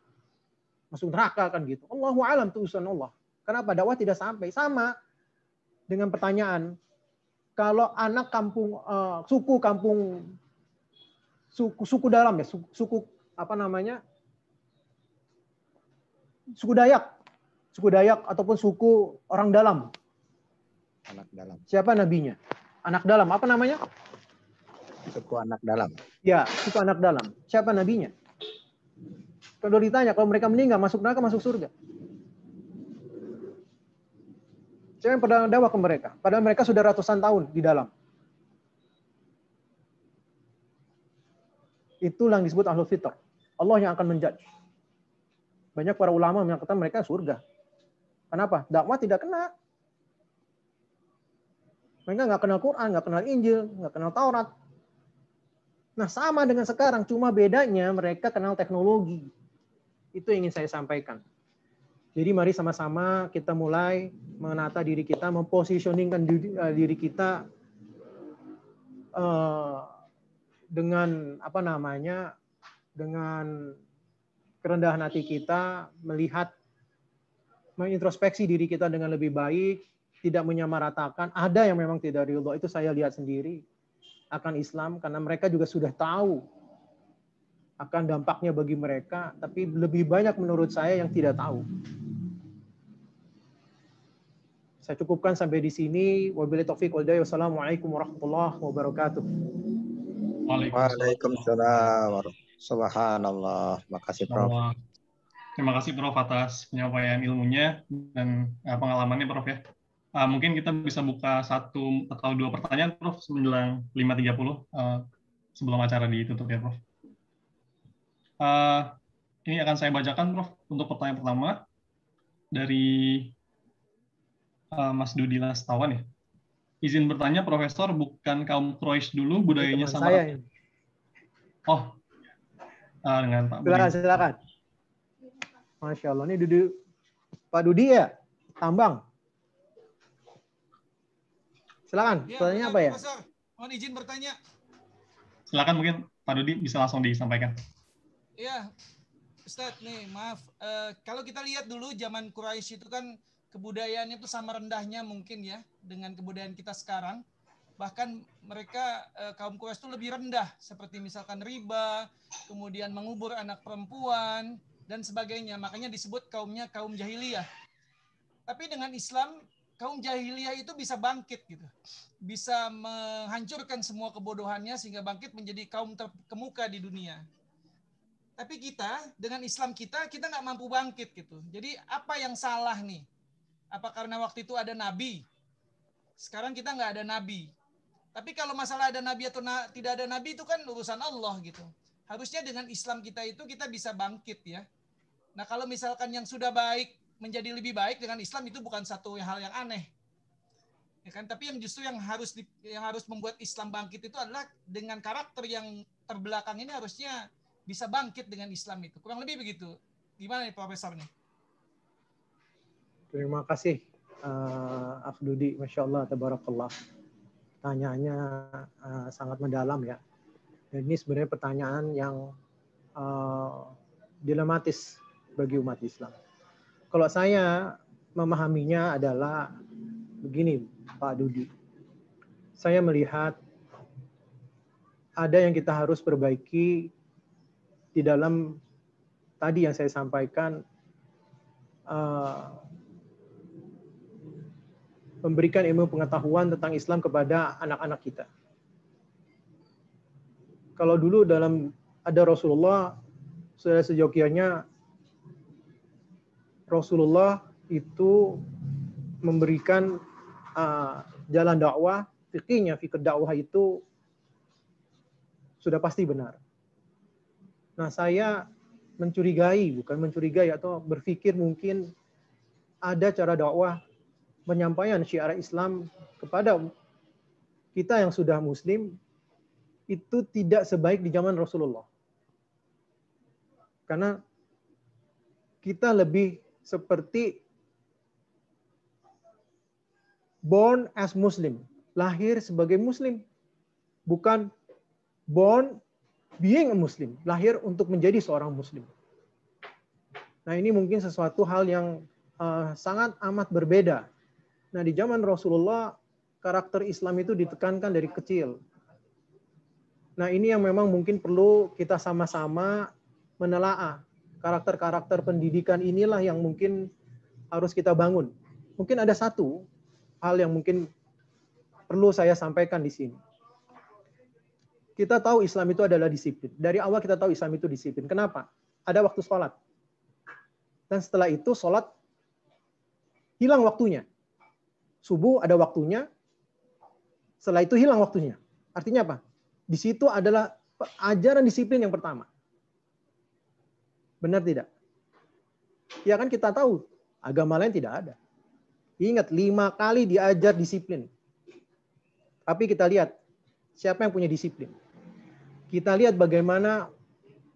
masuk neraka kan gitu. Allahu a'lam tu urusan Allah. Kenapa dakwah tidak sampai? Sama dengan pertanyaan, kalau anak kampung suku dalam ya, suku suku Dayak ataupun suku orang dalam. Anak dalam. Siapa nabinya? Anak dalam. Apa namanya? Suku anak dalam. Ya, suku anak dalam. Siapa nabinya? Kalau ditanya, kalau mereka meninggal masuk neraka, masuk surga. Saya yang pernah dakwah ke mereka. Padahal mereka sudah ratusan tahun di dalam. Itulah yang disebut ahlul fitrah. Allah yang akan menjudge. Banyak para ulama mengatakan mereka surga. Kenapa? Dakwah tidak kena. Mereka nggak kenal Quran, nggak kenal Injil, nggak kenal Taurat. Nah sama dengan sekarang, cuma bedanya mereka kenal teknologi. Itu yang ingin saya sampaikan. Jadi mari sama-sama kita mulai menata diri kita, mempositioningkan diri kita dengan dengan kerendahan hati kita, melihat, mengintrospeksi diri kita dengan lebih baik, tidak menyamaratakan. Ada yang memang tidak ridho, itu saya lihat sendiri akan Islam, karena mereka juga sudah tahu akan dampaknya bagi mereka, tapi lebih banyak menurut saya yang tidak tahu. Saya cukupkan sampai di sini. Wabillahi taufiq wal hidayah. Wassalamualaikum warahmatullahi wabarakatuh. Waalaikumsalam. Subhanallah. Makasih Prof. Terima kasih Prof atas penyampaian ilmunya dan pengalamannya Prof ya. Mungkin kita bisa buka 1 atau 2 pertanyaan Prof menjelang 5.30 sebelum acara ditutup ya Prof. Ini akan saya bacakan Prof untuk pertanyaan pertama dari Mas Dudi Lastawan ya. Izin bertanya Profesor, bukan kaum Quraisy dulu budayanya sama? Saya ini. Oh, dengan Pak Budi. Silakan. Masya Allah, ini Pak Dudi ya, Tambang. Silakan, pertanyaannya apa ya? Profesor, mohon izin bertanya. Silakan, mungkin Pak Dudi bisa langsung disampaikan. Iya, Ustadz nih, maaf. Kalau kita lihat dulu zaman Quraisy itu kan kebudayaannya itu sama rendahnya mungkin ya dengan kebudayaan kita sekarang. Bahkan mereka kaum Quraisy itu lebih rendah, seperti misalkan riba, kemudian mengubur anak perempuan dan sebagainya. Makanya disebut kaumnya kaum jahiliyah. Tapi dengan Islam, kaum jahiliyah itu bisa bangkit gitu, bisa menghancurkan semua kebodohannya sehingga bangkit menjadi kaum terkemuka di dunia. Tapi kita dengan Islam kita nggak mampu bangkit gitu. Jadi apa yang salah nih? Apa karena waktu itu ada nabi? Sekarang kita nggak ada nabi. Tapi kalau masalah ada nabi atau tidak ada nabi itu kan urusan Allah gitu. Harusnya dengan Islam kita itu kita bisa bangkit ya. Nah kalau misalkan yang sudah baik menjadi lebih baik dengan Islam itu bukan satu hal yang aneh. Ya kan? Tapi yang justru yang harus membuat Islam bangkit itu adalah dengan karakter yang terbelakang ini harusnya bisa bangkit dengan Islam itu. Kurang lebih begitu. Gimana nih Profesor nih? Terima kasih Akh Dudi, Masya Allah, Tabarakallah. Pertanyaannya sangat mendalam ya. Dan ini sebenarnya pertanyaan yang dilematis bagi umat Islam. Kalau saya memahaminya adalah begini Pak Dudi. Saya melihat ada yang kita harus perbaiki di dalam tadi yang saya sampaikan, memberikan ilmu pengetahuan tentang Islam kepada anak-anak kita. Kalau dulu ada Rasulullah, sudah sejokianya Rasulullah itu memberikan jalan dakwah, fikih dakwah itu sudah pasti benar. Nah, saya bukan mencurigai atau berpikir mungkin ada cara dakwah penyampaian syiar Islam kepada kita yang sudah Muslim itu tidak sebaik di zaman Rasulullah. Karena kita lebih seperti born as Muslim, lahir sebagai Muslim, bukan born being a Muslim, lahir untuk menjadi seorang Muslim. Nah ini mungkin sesuatu hal yang sangat amat berbeda. Nah di zaman Rasulullah karakter Islam itu ditekankan dari kecil. Nah ini yang memang mungkin perlu kita sama-sama menelaah. Karakter-karakter pendidikan inilah yang mungkin harus kita bangun. Mungkin ada satu hal yang mungkin perlu saya sampaikan di sini. Kita tahu Islam itu adalah disiplin. Dari awal kita tahu Islam itu disiplin. Kenapa? Ada waktu sholat. Dan setelah itu sholat hilang waktunya. Subuh ada waktunya. Setelah itu hilang waktunya. Artinya apa? Di situ adalah ajaran disiplin yang pertama. Benar tidak? Ya kan kita tahu. Agama lain tidak ada. Ingat, 5 kali diajar disiplin. Tapi kita lihat, siapa yang punya disiplin? Kita lihat bagaimana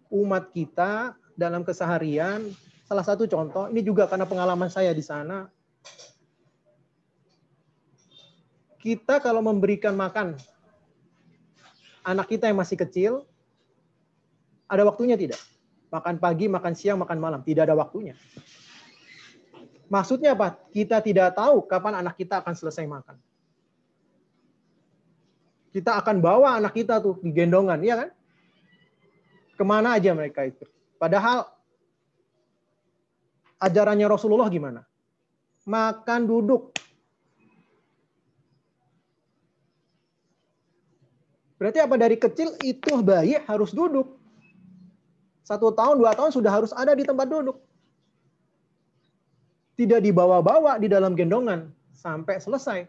umat kita dalam keseharian. Salah satu contoh, ini juga karena pengalaman saya di sana. Kita kalau memberikan makan anak kita yang masih kecil, ada waktunya tidak? Makan pagi, makan siang, makan malam. Tidak ada waktunya. Maksudnya apa? Kita tidak tahu kapan anak kita akan selesai makan. Kita akan bawa anak kita tuh di gendongan, iya kan? Kemana aja mereka itu. Padahal ajarannya Rasulullah gimana? Makan duduk. Berarti apa? Dari kecil itu bayi harus duduk. 1 tahun, 2 tahun sudah harus ada di tempat duduk. Tidak dibawa-bawa di dalam gendongan sampai selesai.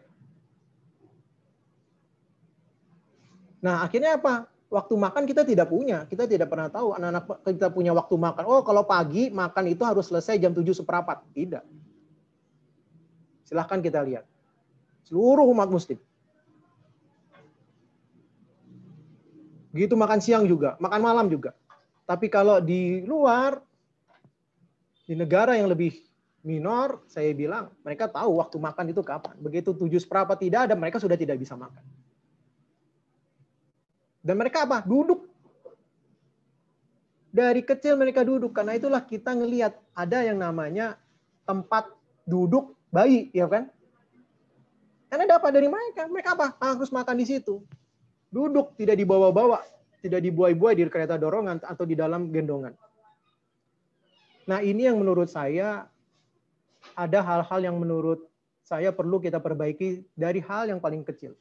Nah, akhirnya apa? Waktu makan kita tidak punya. Kita tidak pernah tahu anak-anak kita punya waktu makan. Oh, kalau pagi makan itu harus selesai jam 7:15. Tidak. Silahkan kita lihat. Seluruh umat muslim. Begitu makan siang juga, makan malam juga. Tapi kalau di luar, di negara yang lebih minor, saya bilang, mereka tahu waktu makan itu kapan. Begitu 7:15 tidak ada, mereka sudah tidak bisa makan. Dan mereka apa? Duduk. Dari kecil mereka duduk. Karena itulah kita ngelihat ada yang namanya tempat duduk bayi, ya kan? Karena dapat dari mereka. Mereka apa? Harus makan di situ. Duduk, tidak dibawa-bawa, tidak dibuai-buai di kereta dorongan atau di dalam gendongan. Nah, ini yang menurut saya ada hal-hal yang menurut saya perlu kita perbaiki dari hal yang paling kecil.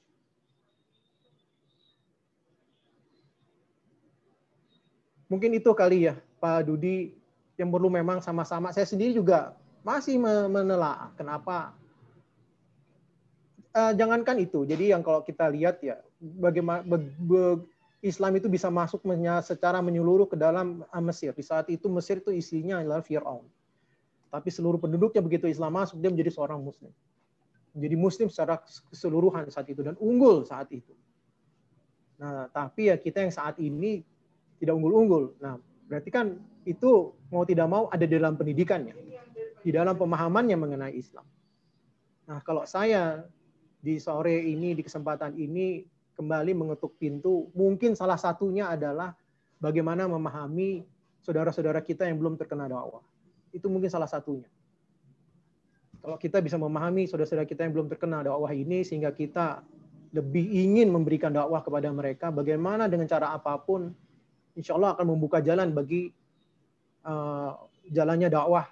Mungkin itu kali ya, Pak Dudi, yang perlu memang sama-sama. Saya sendiri juga masih menelaah kenapa. Jangankan itu. Jadi yang kalau kita lihat ya, bagaimana Islam itu bisa masuk secara menyeluruh ke dalam Mesir. Di saat itu Mesir itu isinya adalah Fir'aun. Tapi seluruh penduduknya begitu Islam masuk, dia menjadi seorang Muslim. Menjadi Muslim secara keseluruhan saat itu dan unggul saat itu. Nah, tapi ya kita yang saat ini tidak unggul-unggul. Nah, berarti kan itu mau tidak mau ada di dalam pendidikannya, di dalam pemahamannya mengenai Islam. Nah, kalau saya di sore ini, di kesempatan ini, kembali mengetuk pintu, mungkin salah satunya adalah bagaimana memahami saudara-saudara kita yang belum terkena dakwah. Itu mungkin salah satunya. Kalau kita bisa memahami saudara-saudara kita yang belum terkena dakwah ini, sehingga kita lebih ingin memberikan dakwah kepada mereka, bagaimana dengan cara apapun, insya Allah akan membuka jalan bagi jalannya dakwah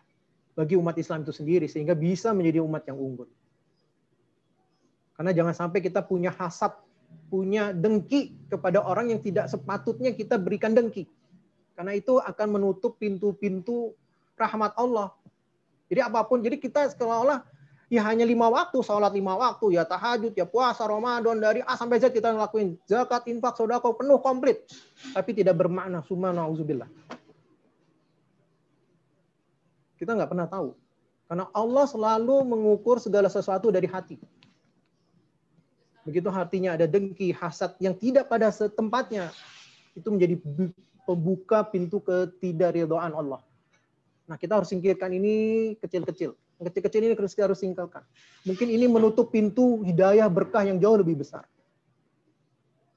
bagi umat Islam itu sendiri, sehingga bisa menjadi umat yang unggul. Karena jangan sampai kita punya hasad, punya dengki kepada orang yang tidak sepatutnya kita berikan dengki. Karena itu akan menutup pintu-pintu rahmat Allah. Jadi apapun, jadi kita seolah-olah ya hanya 5 waktu, sholat 5 waktu, ya tahajud, ya puasa, Ramadan, dari A sampai Z kita ngelakuin. Zakat, infak, sedekah, penuh, komplit. Tapi tidak bermakna, summa na'udzubillah. Kita nggak pernah tahu. Karena Allah selalu mengukur segala sesuatu dari hati. Begitu hatinya ada dengki, hasad yang tidak pada tempatnya, itu menjadi pembuka pintu ketidakridhaan Allah. Nah, kita harus singkirkan ini kecil-kecil. Yang kecil-kecil ini kita harus singkirkan. Mungkin ini menutup pintu hidayah berkah yang jauh lebih besar.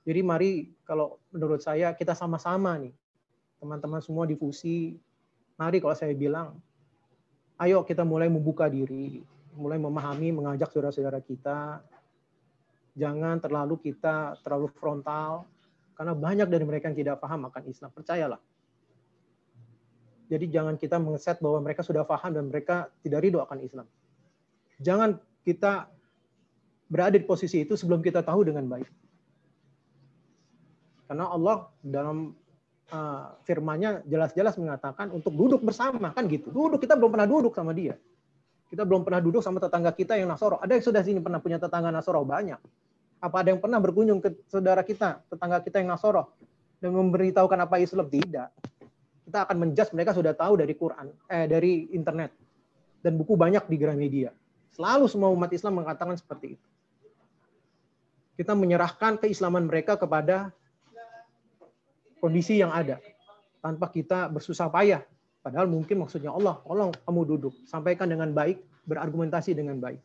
Jadi mari, kalau menurut saya, kita sama-sama nih, teman-teman semua difusi, mari kalau saya bilang, ayo kita mulai membuka diri, mulai memahami, mengajak saudara-saudara kita. Jangan kita terlalu frontal, karena banyak dari mereka yang tidak paham akan Islam. Percayalah. Jadi jangan kita mengeset bahwa mereka sudah paham dan mereka tidak ridho akan Islam. Jangan kita berada di posisi itu sebelum kita tahu dengan baik. Karena Allah dalam firman-Nya jelas-jelas mengatakan untuk duduk bersama, kan gitu. Duduk, kita belum pernah duduk sama dia. Kita belum pernah duduk sama tetangga kita yang Nasoro. Ada yang sudah sini pernah punya tetangga Nasoro? Banyak. Apa ada yang pernah berkunjung ke saudara kita, tetangga kita yang Nasoro, dan memberitahukan apa Islam? Tidak. Kita akan menjudge mereka sudah tahu dari Quran, dari internet, dan buku banyak di Gramedia. Selalu semua umat Islam mengatakan seperti itu. Kita menyerahkan keislaman mereka kepada kondisi yang ada, tanpa kita bersusah payah. Padahal mungkin maksudnya Allah, tolong kamu duduk, sampaikan dengan baik, berargumentasi dengan baik.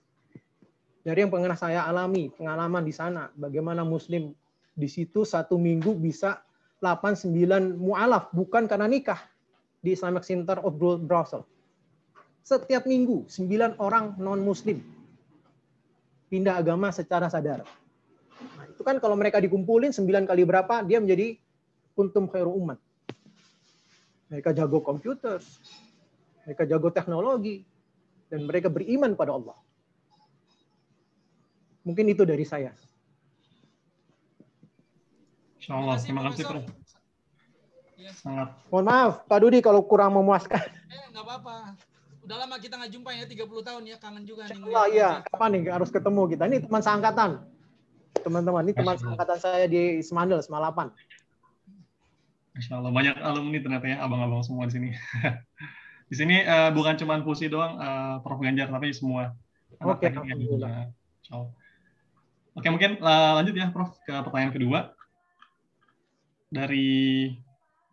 Dari yang pernah saya alami, pengalaman di sana, bagaimana Muslim di situ 1 minggu bisa 8-9 mu'alaf, bukan karena nikah, di Islamic Center of Brussels. Setiap minggu, 9 orang non-Muslim pindah agama secara sadar. Nah, itu kan kalau mereka dikumpulin 9 kali berapa, dia menjadi kuntum khairu umat. Mereka jago komputer, mereka jago teknologi, dan mereka beriman pada Allah. Mungkin itu dari saya. Insyaallah, terima kasih Prof. Ya. Sangat. Mohon maaf, Pak Dudi kalau kurang memuaskan. Nggak apa-apa. Udah lama kita nggak jumpa ya, 30 tahun ya, kangen juga nih. Insyaallah ya, kapan nih harus ketemu kita? Ini teman seangkatan. Teman-teman, ini teman seangkatan saya di Semandel, Semalapan. Insyaallah, banyak alumni ternyata ya, abang-abang semua di sini. Di sini bukan cuma Fusi doang, Prof Ganjar, tapi semua anak tekniknya juga. Insyaallah. Oke, mungkin lanjut ya, Prof, ke pertanyaan kedua. Dari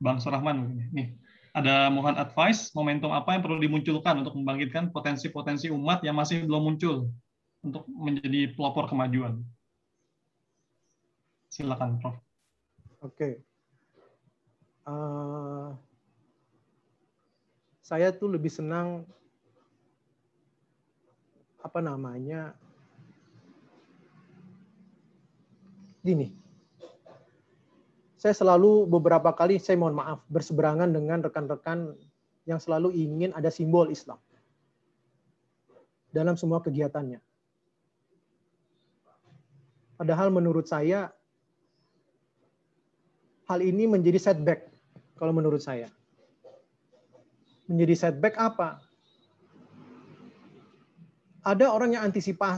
Bang Surahman. Nih, ada mohon advice, momentum apa yang perlu dimunculkan untuk membangkitkan potensi-potensi umat yang masih belum muncul untuk menjadi pelopor kemajuan. Silakan, Prof. Oke. Saya tuh lebih senang gini. Saya selalu beberapa kali, saya mohon maaf, berseberangan dengan rekan-rekan yang selalu ingin ada simbol Islam dalam semua kegiatannya. Padahal menurut saya, hal ini menjadi setback, kalau menurut saya. Menjadi setback apa? Ada orang yang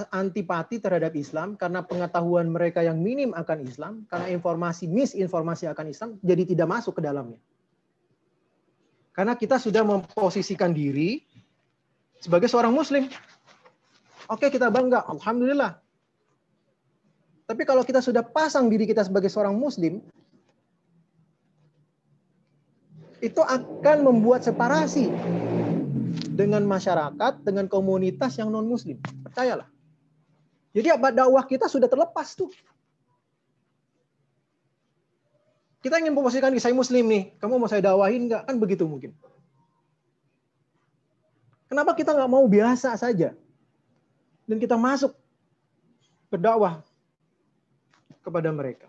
antipati terhadap Islam karena pengetahuan mereka yang minim akan Islam, karena misinformasi akan Islam, jadi tidak masuk ke dalamnya. Karena kita sudah memposisikan diri sebagai seorang Muslim. Oke, kita bangga, alhamdulillah. Tapi kalau kita sudah pasang diri kita sebagai seorang Muslim, itu akan membuat separasi dengan masyarakat, dengan komunitas yang non-Muslim. Percayalah. Jadi dakwah kita sudah terlepas tuh. Kita ingin memposisikan saya Muslim nih, kamu mau saya dakwahin nggak? Kan begitu mungkin. Kenapa kita nggak mau biasa saja? Dan kita masuk berdakwah kepada mereka.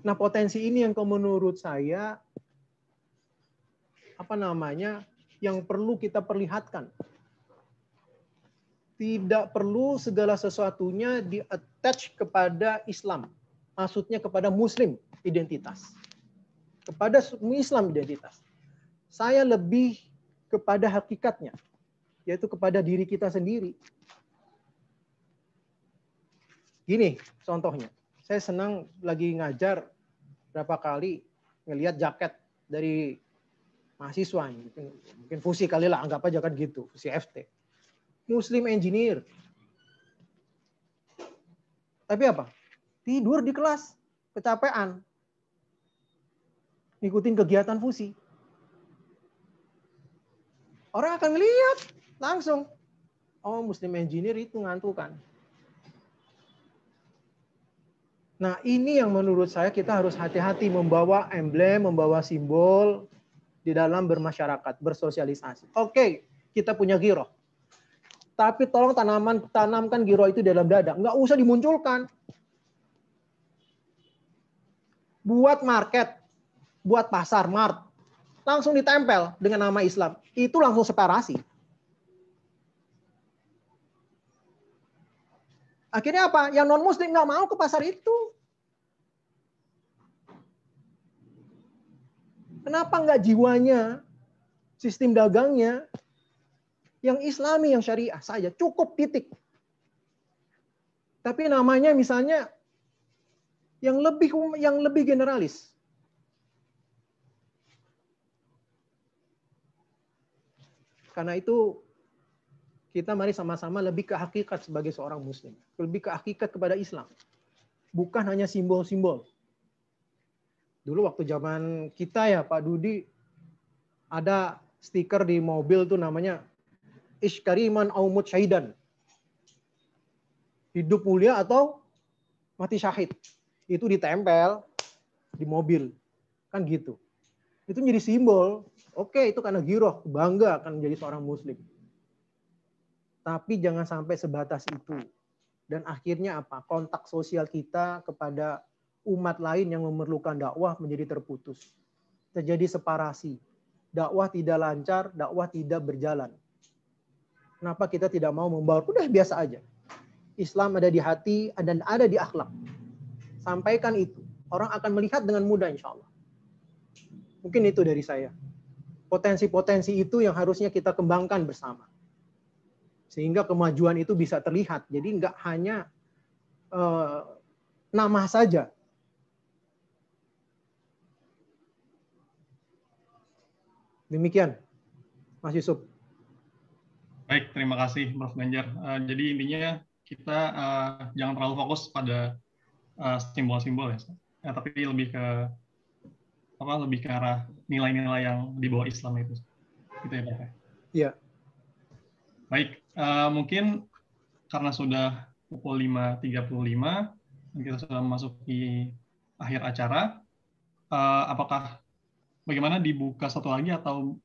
Nah, potensi ini yang menurut saya yang perlu kita perlihatkan. Tidak perlu segala sesuatunya di-attach kepada Islam. Maksudnya kepada Muslim identitas. Kepada Islam identitas. Saya lebih kepada hakikatnya. Yaitu kepada diri kita sendiri. Gini contohnya. Saya senang lagi ngajar berapa kali ngelihat jaket dari mahasiswa, mungkin fusi kali lah, anggap aja kan gitu, fusi FT. Muslim engineer. Tapi apa? Tidur di kelas, kecapean. Ngikutin kegiatan fusi. Orang akan melihat langsung. Oh, Muslim engineer itu ngantukan. Nah, ini yang menurut saya kita harus hati-hati membawa emblem, membawa simbol di dalam bermasyarakat, bersosialisasi. Oke, kita punya giroh. Tapi tolong tanamkan giroh itu di dalam dada. Nggak usah dimunculkan. Buat market, buat pasar, mart. Langsung ditempel dengan nama Islam. Itu langsung separasi. Akhirnya apa? Yang non-Muslim nggak mau ke pasar itu. Kenapa nggak jiwanya, sistem dagangnya, yang Islami, yang syariah saja, cukup titik. Tapi namanya misalnya yang lebih generalis. Karena itu kita mari sama-sama lebih ke hakikat sebagai seorang Muslim, lebih ke hakikat kepada Islam, bukan hanya simbol-simbol. Dulu waktu zaman kita ya Pak Dudi, ada stiker di mobil tuh namanya Ishkariman Aumut Syahidan. Hidup mulia atau mati syahid. Itu ditempel di mobil. Kan gitu. Itu menjadi simbol. Oke, itu karena giroh, bangga akan menjadi seorang Muslim. Tapi jangan sampai sebatas itu. Dan akhirnya apa? Kontak sosial kita kepada umat lain yang memerlukan dakwah menjadi terputus. Terjadi separasi. Dakwah tidak lancar, dakwah tidak berjalan. Kenapa kita tidak mau membawa? Udah biasa aja. Islam ada di hati dan ada di akhlak. Sampaikan itu. Orang akan melihat dengan mudah insya Allah. Mungkin itu dari saya. Potensi-potensi itu yang harusnya kita kembangkan bersama. Sehingga kemajuan itu bisa terlihat. Jadi nggak hanya nama saja. Demikian, Mas Yusuf. Baik, terima kasih Prof. Ganjar. Jadi intinya kita jangan terlalu fokus pada simbol-simbol ya, tapi lebih ke arah nilai-nilai yang di bawah Islam itu. Gitu ya, Prof. Iya. Baik, mungkin karena sudah pukul 5.35 dan kita sudah memasuki akhir acara, apakah bagaimana dibuka satu lagi atau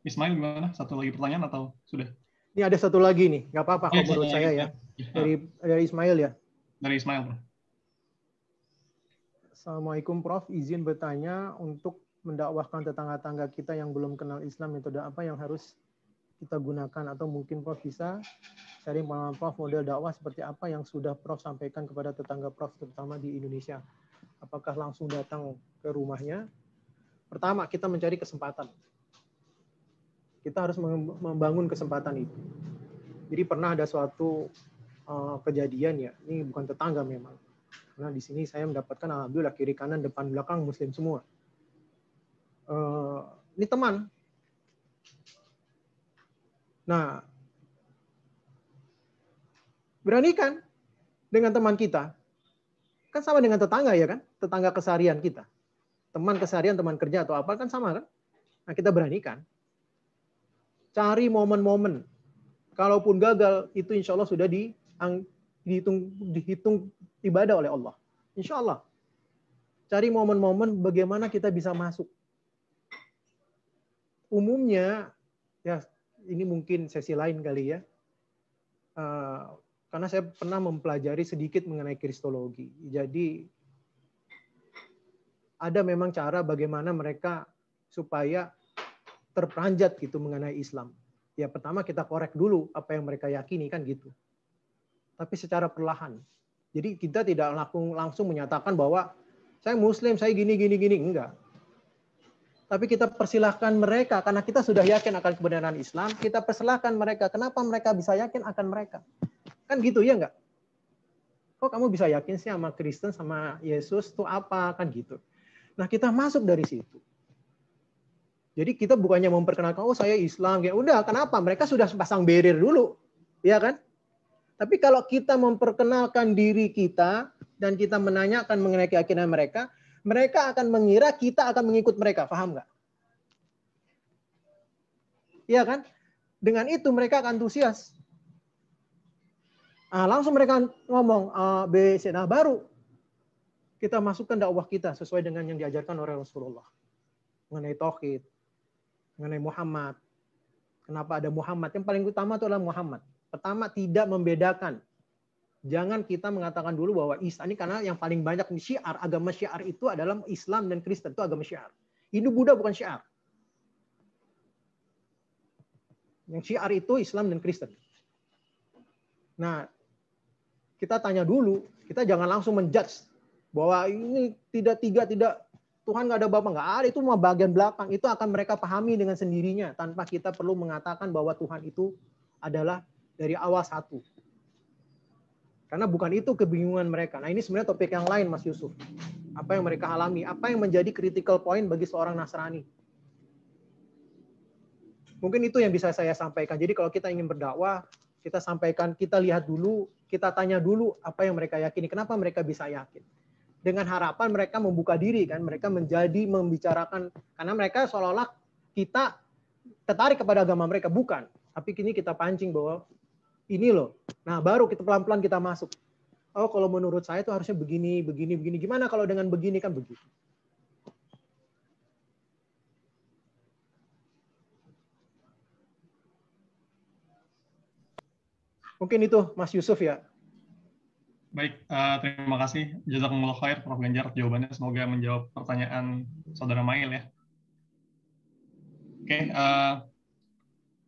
Ismail gimana? Satu lagi pertanyaan atau sudah? Ini ada satu lagi nih, nggak apa-apa kalau menurut saya ya. Dari Ismail ya. Dari Ismail, Prof. Assalamualaikum Prof, izin bertanya untuk mendakwahkan tetangga-tangga kita yang belum kenal Islam, metode apa yang harus kita gunakan, atau mungkin Prof bisa sharing pengalaman Prof model dakwah seperti apa yang sudah Prof sampaikan kepada tetangga Prof terutama di Indonesia. Apakah langsung datang ke rumahnya? Pertama, kita mencari kesempatan. Kita harus membangun kesempatan itu. Jadi pernah ada suatu kejadian ya, ini bukan tetangga memang. Karena di sini saya mendapatkan alhamdulillah kiri kanan depan belakang muslim semua. Ini teman. Nah, beranikan dengan teman kita. Kan sama dengan tetangga ya kan? Tetangga keseharian kita. Teman keseharian, teman kerja atau apa kan sama kan? Nah, kita beranikan. Cari momen-momen. Kalaupun gagal, itu insya Allah sudah dihitung ibadah oleh Allah. Insya Allah. Cari momen-momen bagaimana kita bisa masuk. Umumnya, ya ini mungkin sesi lain kali ya. Karena saya pernah mempelajari sedikit mengenai kristologi. Jadi, ada memang cara bagaimana mereka supaya terperanjat gitu mengenai Islam. Ya pertama kita korek dulu apa yang mereka yakini kan gitu. Tapi secara perlahan. Jadi kita tidak langsung menyatakan bahwa saya Muslim, saya gini, enggak. Tapi kita persilahkan mereka karena kita sudah yakin akan kebenaran Islam. Kita persilahkan mereka. Kenapa mereka bisa yakin akan mereka? Kan gitu ya enggak? Kok kamu bisa yakin sih sama Kristen, sama Yesus itu apa? Kan gitu. Nah kita masuk dari situ. Jadi kita bukannya memperkenalkan, oh saya Islam, ya udah, kenapa? Mereka sudah pasang barrier dulu, ya kan? Tapi kalau kita memperkenalkan diri kita dan kita menanyakan mengenai keyakinan mereka, mereka akan mengira kita akan mengikut mereka, paham nggak? Iya kan? Dengan itu mereka akan antusias. Nah, langsung mereka ngomong A, B, C, nah baru kita masukkan dakwah kita sesuai dengan yang diajarkan oleh Rasulullah mengenai tauhid. Mengenai Muhammad. Kenapa ada Muhammad? Yang paling utama itu adalah Muhammad. Pertama, tidak membedakan. Jangan kita mengatakan dulu bahwa Islam ini karena yang paling banyak syiar, agama syiar itu adalah Islam dan Kristen. Itu agama syiar. Hindu Buddha bukan syiar. Yang syiar itu Islam dan Kristen. Nah, kita tanya dulu, kita jangan langsung menjudge bahwa ini tidak Tuhan nggak ada Bapa, nggak ada, itu cuma bagian belakang. Itu akan mereka pahami dengan sendirinya tanpa kita perlu mengatakan bahwa Tuhan itu adalah dari awal satu. Karena bukan itu kebingungan mereka. Nah ini sebenarnya topik yang lain Mas Yusuf. Apa yang mereka alami, apa yang menjadi critical point bagi seorang Nasrani. Mungkin itu yang bisa saya sampaikan. Jadi kalau kita ingin berdakwah, kita sampaikan, kita lihat dulu, kita tanya dulu apa yang mereka yakini, kenapa mereka bisa yakin. Dengan harapan mereka membuka diri kan, mereka menjadi membicarakan karena mereka seolah-olah kita tertarik kepada agama mereka, bukan. Tapi kini kita pancing bahwa ini loh. Nah, baru kita pelan-pelan kita masuk. Oh, kalau menurut saya itu harusnya begini. Gimana kalau dengan begini kan begitu. Mungkin itu Mas Yusuf ya. Baik, terima kasih. Jazakumullah khair, Prof. Ganjar. Jawabannya semoga menjawab pertanyaan Saudara Mail ya. Oke,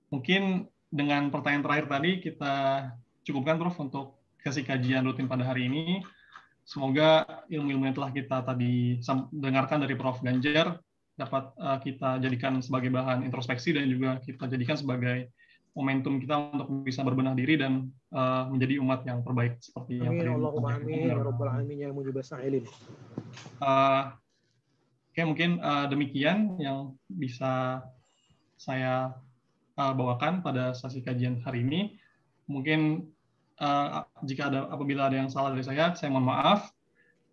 mungkin dengan pertanyaan terakhir tadi kita cukupkan, Prof, untuk sesi kajian rutin pada hari ini. Semoga ilmu-ilmu yang telah kita tadi dengarkan dari Prof. Ganjar dapat kita jadikan sebagai bahan introspeksi dan juga kita jadikan sebagai momentum kita untuk bisa berbenah diri dan menjadi umat yang terbaik seperti yang tadi. Allahumma amin ya rabbal alamin ya mujibas sa'ilin. Oke, mungkin demikian yang bisa saya bawakan pada sesi kajian hari ini. Mungkin apabila ada yang salah dari saya mohon maaf.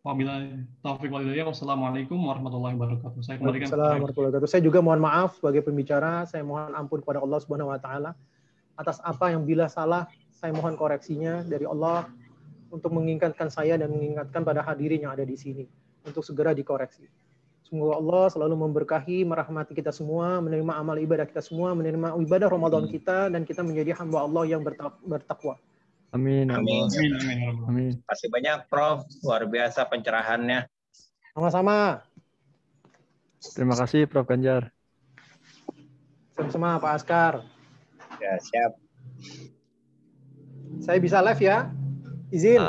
Wabillahi taufiq wal hidayah. Wassalamualaikum warahmatullahi wabarakatuh. Saya kembalikan. Waalaikumsalam warahmatullahi wabarakatuh. Saya juga mohon maaf sebagai pembicara. Saya mohon ampun kepada Allah Subhanahu wa taala atas apa yang bila salah. Saya mohon koreksinya dari Allah untuk mengingatkan saya dan mengingatkan pada hadirin yang ada di sini untuk segera dikoreksi. Semoga Allah selalu memberkahi, merahmati kita semua, menerima amal ibadah kita semua, menerima ibadah Ramadan kita, dan kita menjadi hamba Allah yang bertakwa. Amin. Amin. Amin. Terima kasih banyak, Prof. Luar biasa pencerahannya. Sama-sama. Terima kasih, Prof. Ganjar. Sama-sama, Pak Askar. Ya, siap. Saya bisa live ya? Izin.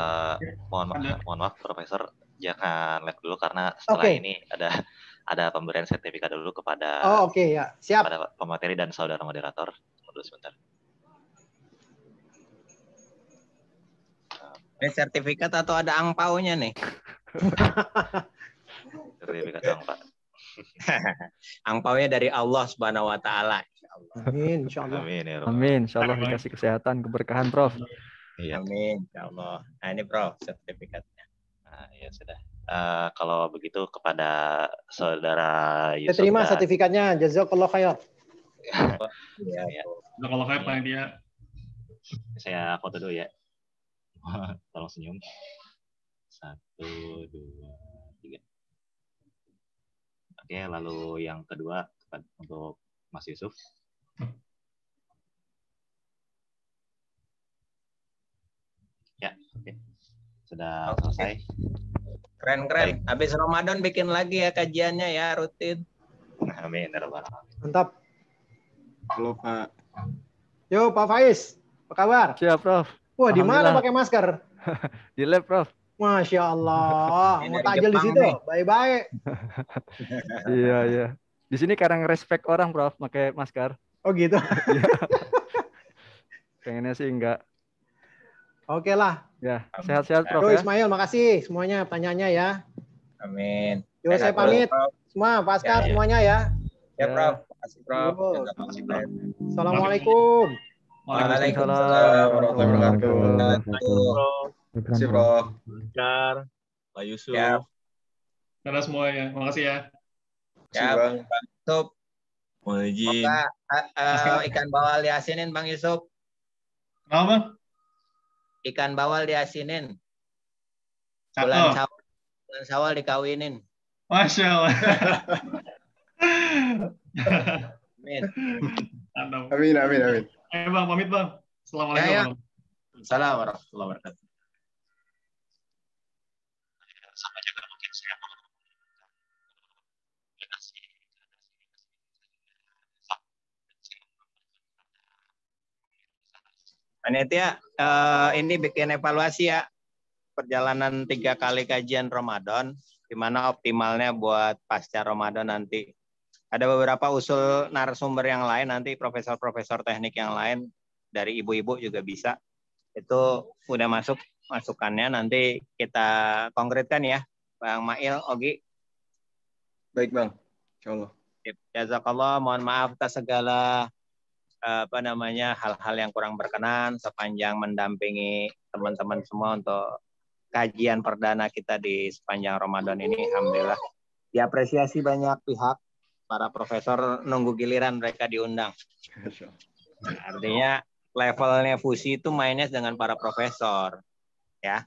Mohon maaf, Profesor. Jangan live dulu karena setelah ini ada pemberian sertifikat dulu kepada Oh, oke ya. Siap. pada pemateri dan saudara moderator. Tunggu sebentar. Ini sertifikat atau ada angpaunya nih? Sertifikat dong, Pak. Angpaunya dari Allah Subhanahu wa taala. Amin, insyaallah. Amin ya Rabbal. Amin. Insya Allah dikasih kesehatan, keberkahan, Prof. Iya. Amin, insyaallah. Nah, ini Prof sertifikatnya. Nah, ya sudah. Kalau begitu kepada saudara Saya Yusuf terima dan sertifikatnya. Jazakallah khair. Iya. ya, Kalau kayak panitia. saya foto dulu ya. Tolong senyum. 1, 2, 3. Oke, lalu yang kedua untuk Mas Yusuf. Ya, oke. Sudah Oke. selesai. Keren. Habis Ramadan bikin lagi ya kajiannya ya, rutin. Amin ya Rabbal alamin. Mantap. Halo Pak. Yo, Pak Faiz. Apa kabar? Siap, Prof. Wah, di mana Alhamdulillah. pakai masker? Di lab, Prof. Masya Allah. Ini Mau dari tajil di Jepang situ. nih. Baik-baik. Iya. Di sini kadang respect orang, Prof, pakai masker. Oh gitu. Iya. Pengennya sih enggak. Oke lah. Ya, sehat-sehat, Prof Yo, ya. Ismail, makasih semuanya pertanyaannya ya. Amin. Yo, saya pamit. Prof. Semua, Pak Askar, Ya. semuanya ya. Ya, Prof. Makasih, Prof. Yo. Makasih, Prof. Assalamualaikum. Waalaikumsalam warahmatullahi wabarakatuh. Terima kasih, Prof. Bentar, Pak Yusuf. Ya. Dadah semuanya. Makasih ya. Ya, Bang. Bang Yusuf. Mohon izin. Semoga ikan bawal diasinin, Bang Yusuf. Kenapa, Bang? Ikan bawal diasinin. Cakep. Bulan Syawal dikawinin. Masya Allah. Amin. Mantap. Amin. Bang, pamit, Bang. Assalamualaikum. Ya. Assalamualaikum warahmatullahi wabarakatuh. Sama juga mungkin saya mau Panitia, ini bikin evaluasi ya perjalanan 3 kali kajian Ramadan, di mana optimalnya buat pasca Ramadan nanti. Ada beberapa usul narasumber yang lain, nanti profesor-profesor teknik yang lain, dari ibu-ibu juga bisa. Itu udah masukannya, nanti kita konkretkan ya, Bang Mail, Ogi. Baik, Bang. Insyaallah. Jazakallah, mohon maaf atas segala hal-hal yang kurang berkenan sepanjang mendampingi teman-teman semua untuk kajian perdana kita di sepanjang Ramadan ini. Alhamdulillah diapresiasi banyak pihak, para profesor nunggu giliran mereka diundang. Artinya levelnya fusi itu mainnya dengan para profesor ya,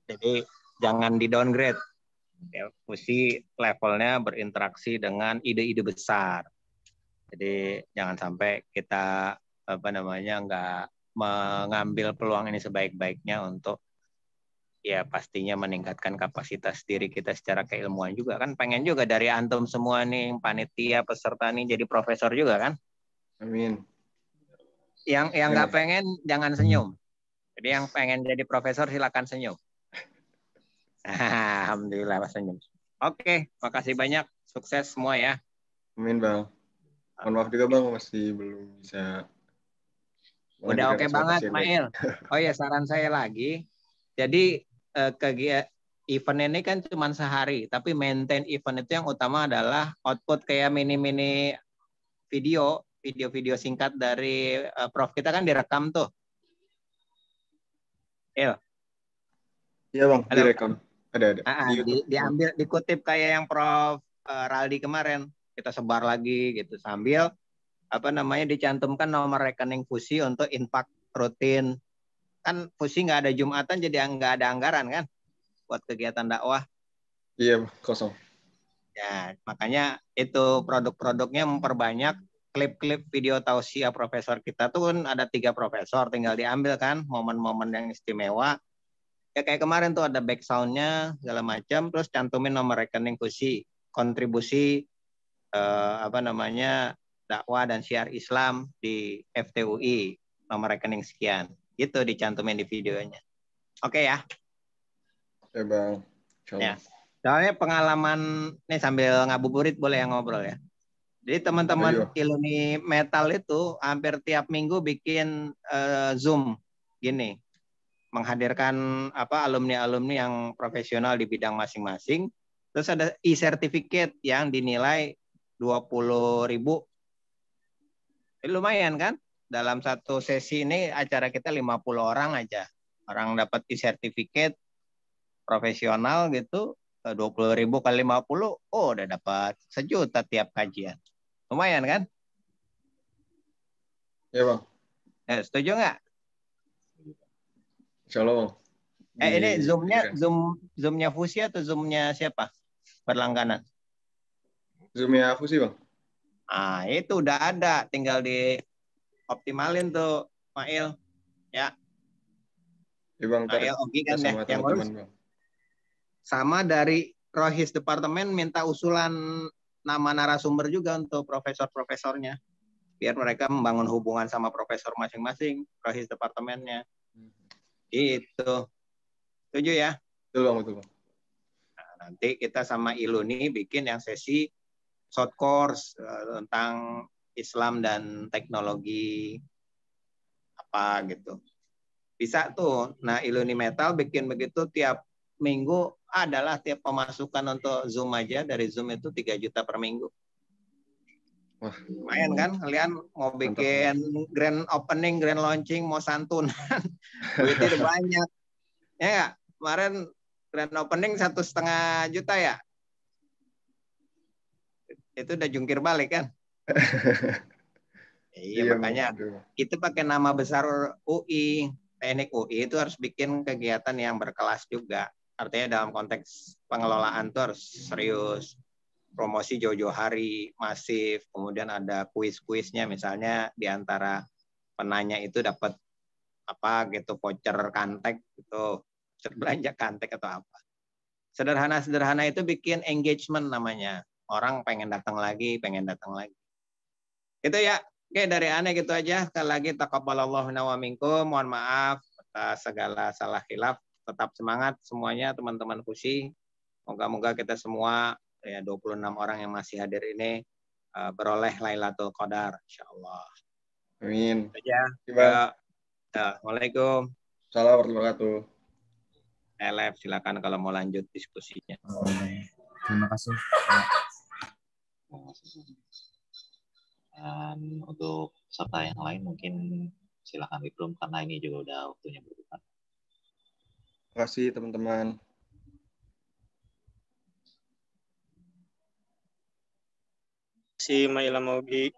jadi jangan di downgrade ya. Fusi levelnya berinteraksi dengan ide-ide besar. Jadi jangan sampai kita nggak mengambil peluang ini sebaik-baiknya untuk ya pastinya meningkatkan kapasitas diri kita secara keilmuan juga kan. Pengen juga dari antum semua nih, panitia, peserta nih jadi profesor juga kan. Amin. Yang nggak pengen jangan senyum. Jadi yang pengen jadi profesor silakan senyum. Alhamdulillah Mas senyum. Oke, makasih banyak. Sukses semua ya. Amin, Bang. Mohon maaf juga, Bang, masih belum bisa. Udah oke banget, Mail. Oh ya, saran saya lagi. Jadi event ini kan cuma sehari, tapi maintain event itu yang utama adalah output kayak mini-mini video singkat dari Prof kita kan direkam tuh. Iya, Bang, direkam. Ada. Diambil, dikutip kayak yang Prof Raldi kemarin. Kita sebar lagi gitu sambil dicantumkan nomor rekening fusi untuk infak rutin. Kan fusi nggak ada Jumatan, jadi nggak ada anggaran kan buat kegiatan dakwah. Iya, kosong. Ya, makanya itu produk-produknya memperbanyak klip-klip video tausiah profesor kita tuh kan ada 3 profesor, tinggal diambil kan momen-momen yang istimewa. Ya kayak kemarin tuh ada back sound-nya segala macam, terus cantumin nomor rekening fusi, kontribusi dakwah dan syiar Islam di FTUI, nomor rekening sekian. Gitu dicantumin di videonya. Oke ya. Ya, Bang. Ya. Soalnya pengalaman nih sambil ngabuburit boleh yang ngobrol ya. Jadi teman-teman Iluni Metal itu hampir tiap minggu bikin Zoom gini, menghadirkan alumni-alumni yang profesional di bidang masing-masing. Terus ada e-certificate yang dinilai 20.000. Lumayan kan? Dalam satu sesi ini acara kita 50 orang aja. Orang dapat e-certificate profesional gitu, 20.000 kali 50, udah dapat 1 juta tiap kajian. Lumayan kan? Ya Bang. Setuju nggak? Insya Allah Bang. Ini Zoom-nya Fusi atau Zoom-nya siapa? Berlangganan. Zoom-nya Fusi Bang. Itu udah ada, tinggal dioptimalin tuh, Mail. Ya. Ya Bang, Mail Ogi kan ya, yang ngurus. Bang. Sama dari Rohis Departemen minta usulan nama narasumber juga untuk profesor-profesornya. Biar mereka membangun hubungan sama profesor masing-masing, Rohis Departemennya. Gitu. Setuju ya? Betul Bang, betul Bang. Nah, nanti kita sama Iluni bikin yang sesi short course tentang Islam dan teknologi apa gitu. Bisa tuh. Nah, Iluni Metal bikin begitu tiap minggu adalah tiap pemasukan untuk Zoom aja, dari Zoom itu 3 juta per minggu. Wah, lumayan kan? Kalian mau bikin grand opening, grand launching, mau santunan, duitnya udah banyak. Ya nggak? Kemarin grand opening 1,5 juta ya? Itu udah jungkir balik kan? Iya, makanya itu pakai nama besar UI. Teknik UI itu harus bikin kegiatan yang berkelas juga. Artinya dalam konteks pengelolaan itu harus serius. Promosi jauh-jauh hari, masif. Kemudian ada kuis-kuisnya, misalnya di antara penanya itu dapat apa gitu, voucher kantek gitu, belanja kantek atau apa. Sederhana-sederhana itu bikin engagement namanya. Orang pengen datang lagi, Itu ya. Oke, dari aneh gitu aja. Sekali lagi taqabbalallahu minna wa minkum. Mohon maaf atas segala salah khilaf. Tetap semangat semuanya teman-teman Fusi. Moga-moga kita semua ya 26 orang yang masih hadir ini beroleh Lailatul Qadar insyaallah. Amin. Ya. Assalamualaikum. Assalamualaikum warahmatullahi wabarakatuh. Elef, silakan kalau mau lanjut diskusinya. Terima kasih. Dan untuk peserta yang lain mungkin silakan Bikrum karena ini juga udah waktunya berbuka. Terima kasih teman-teman. Si Maila Maugi.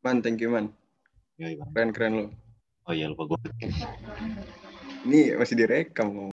Man, thank you man. Keren lo. Oh iya, lupa gue. Ini masih direkam.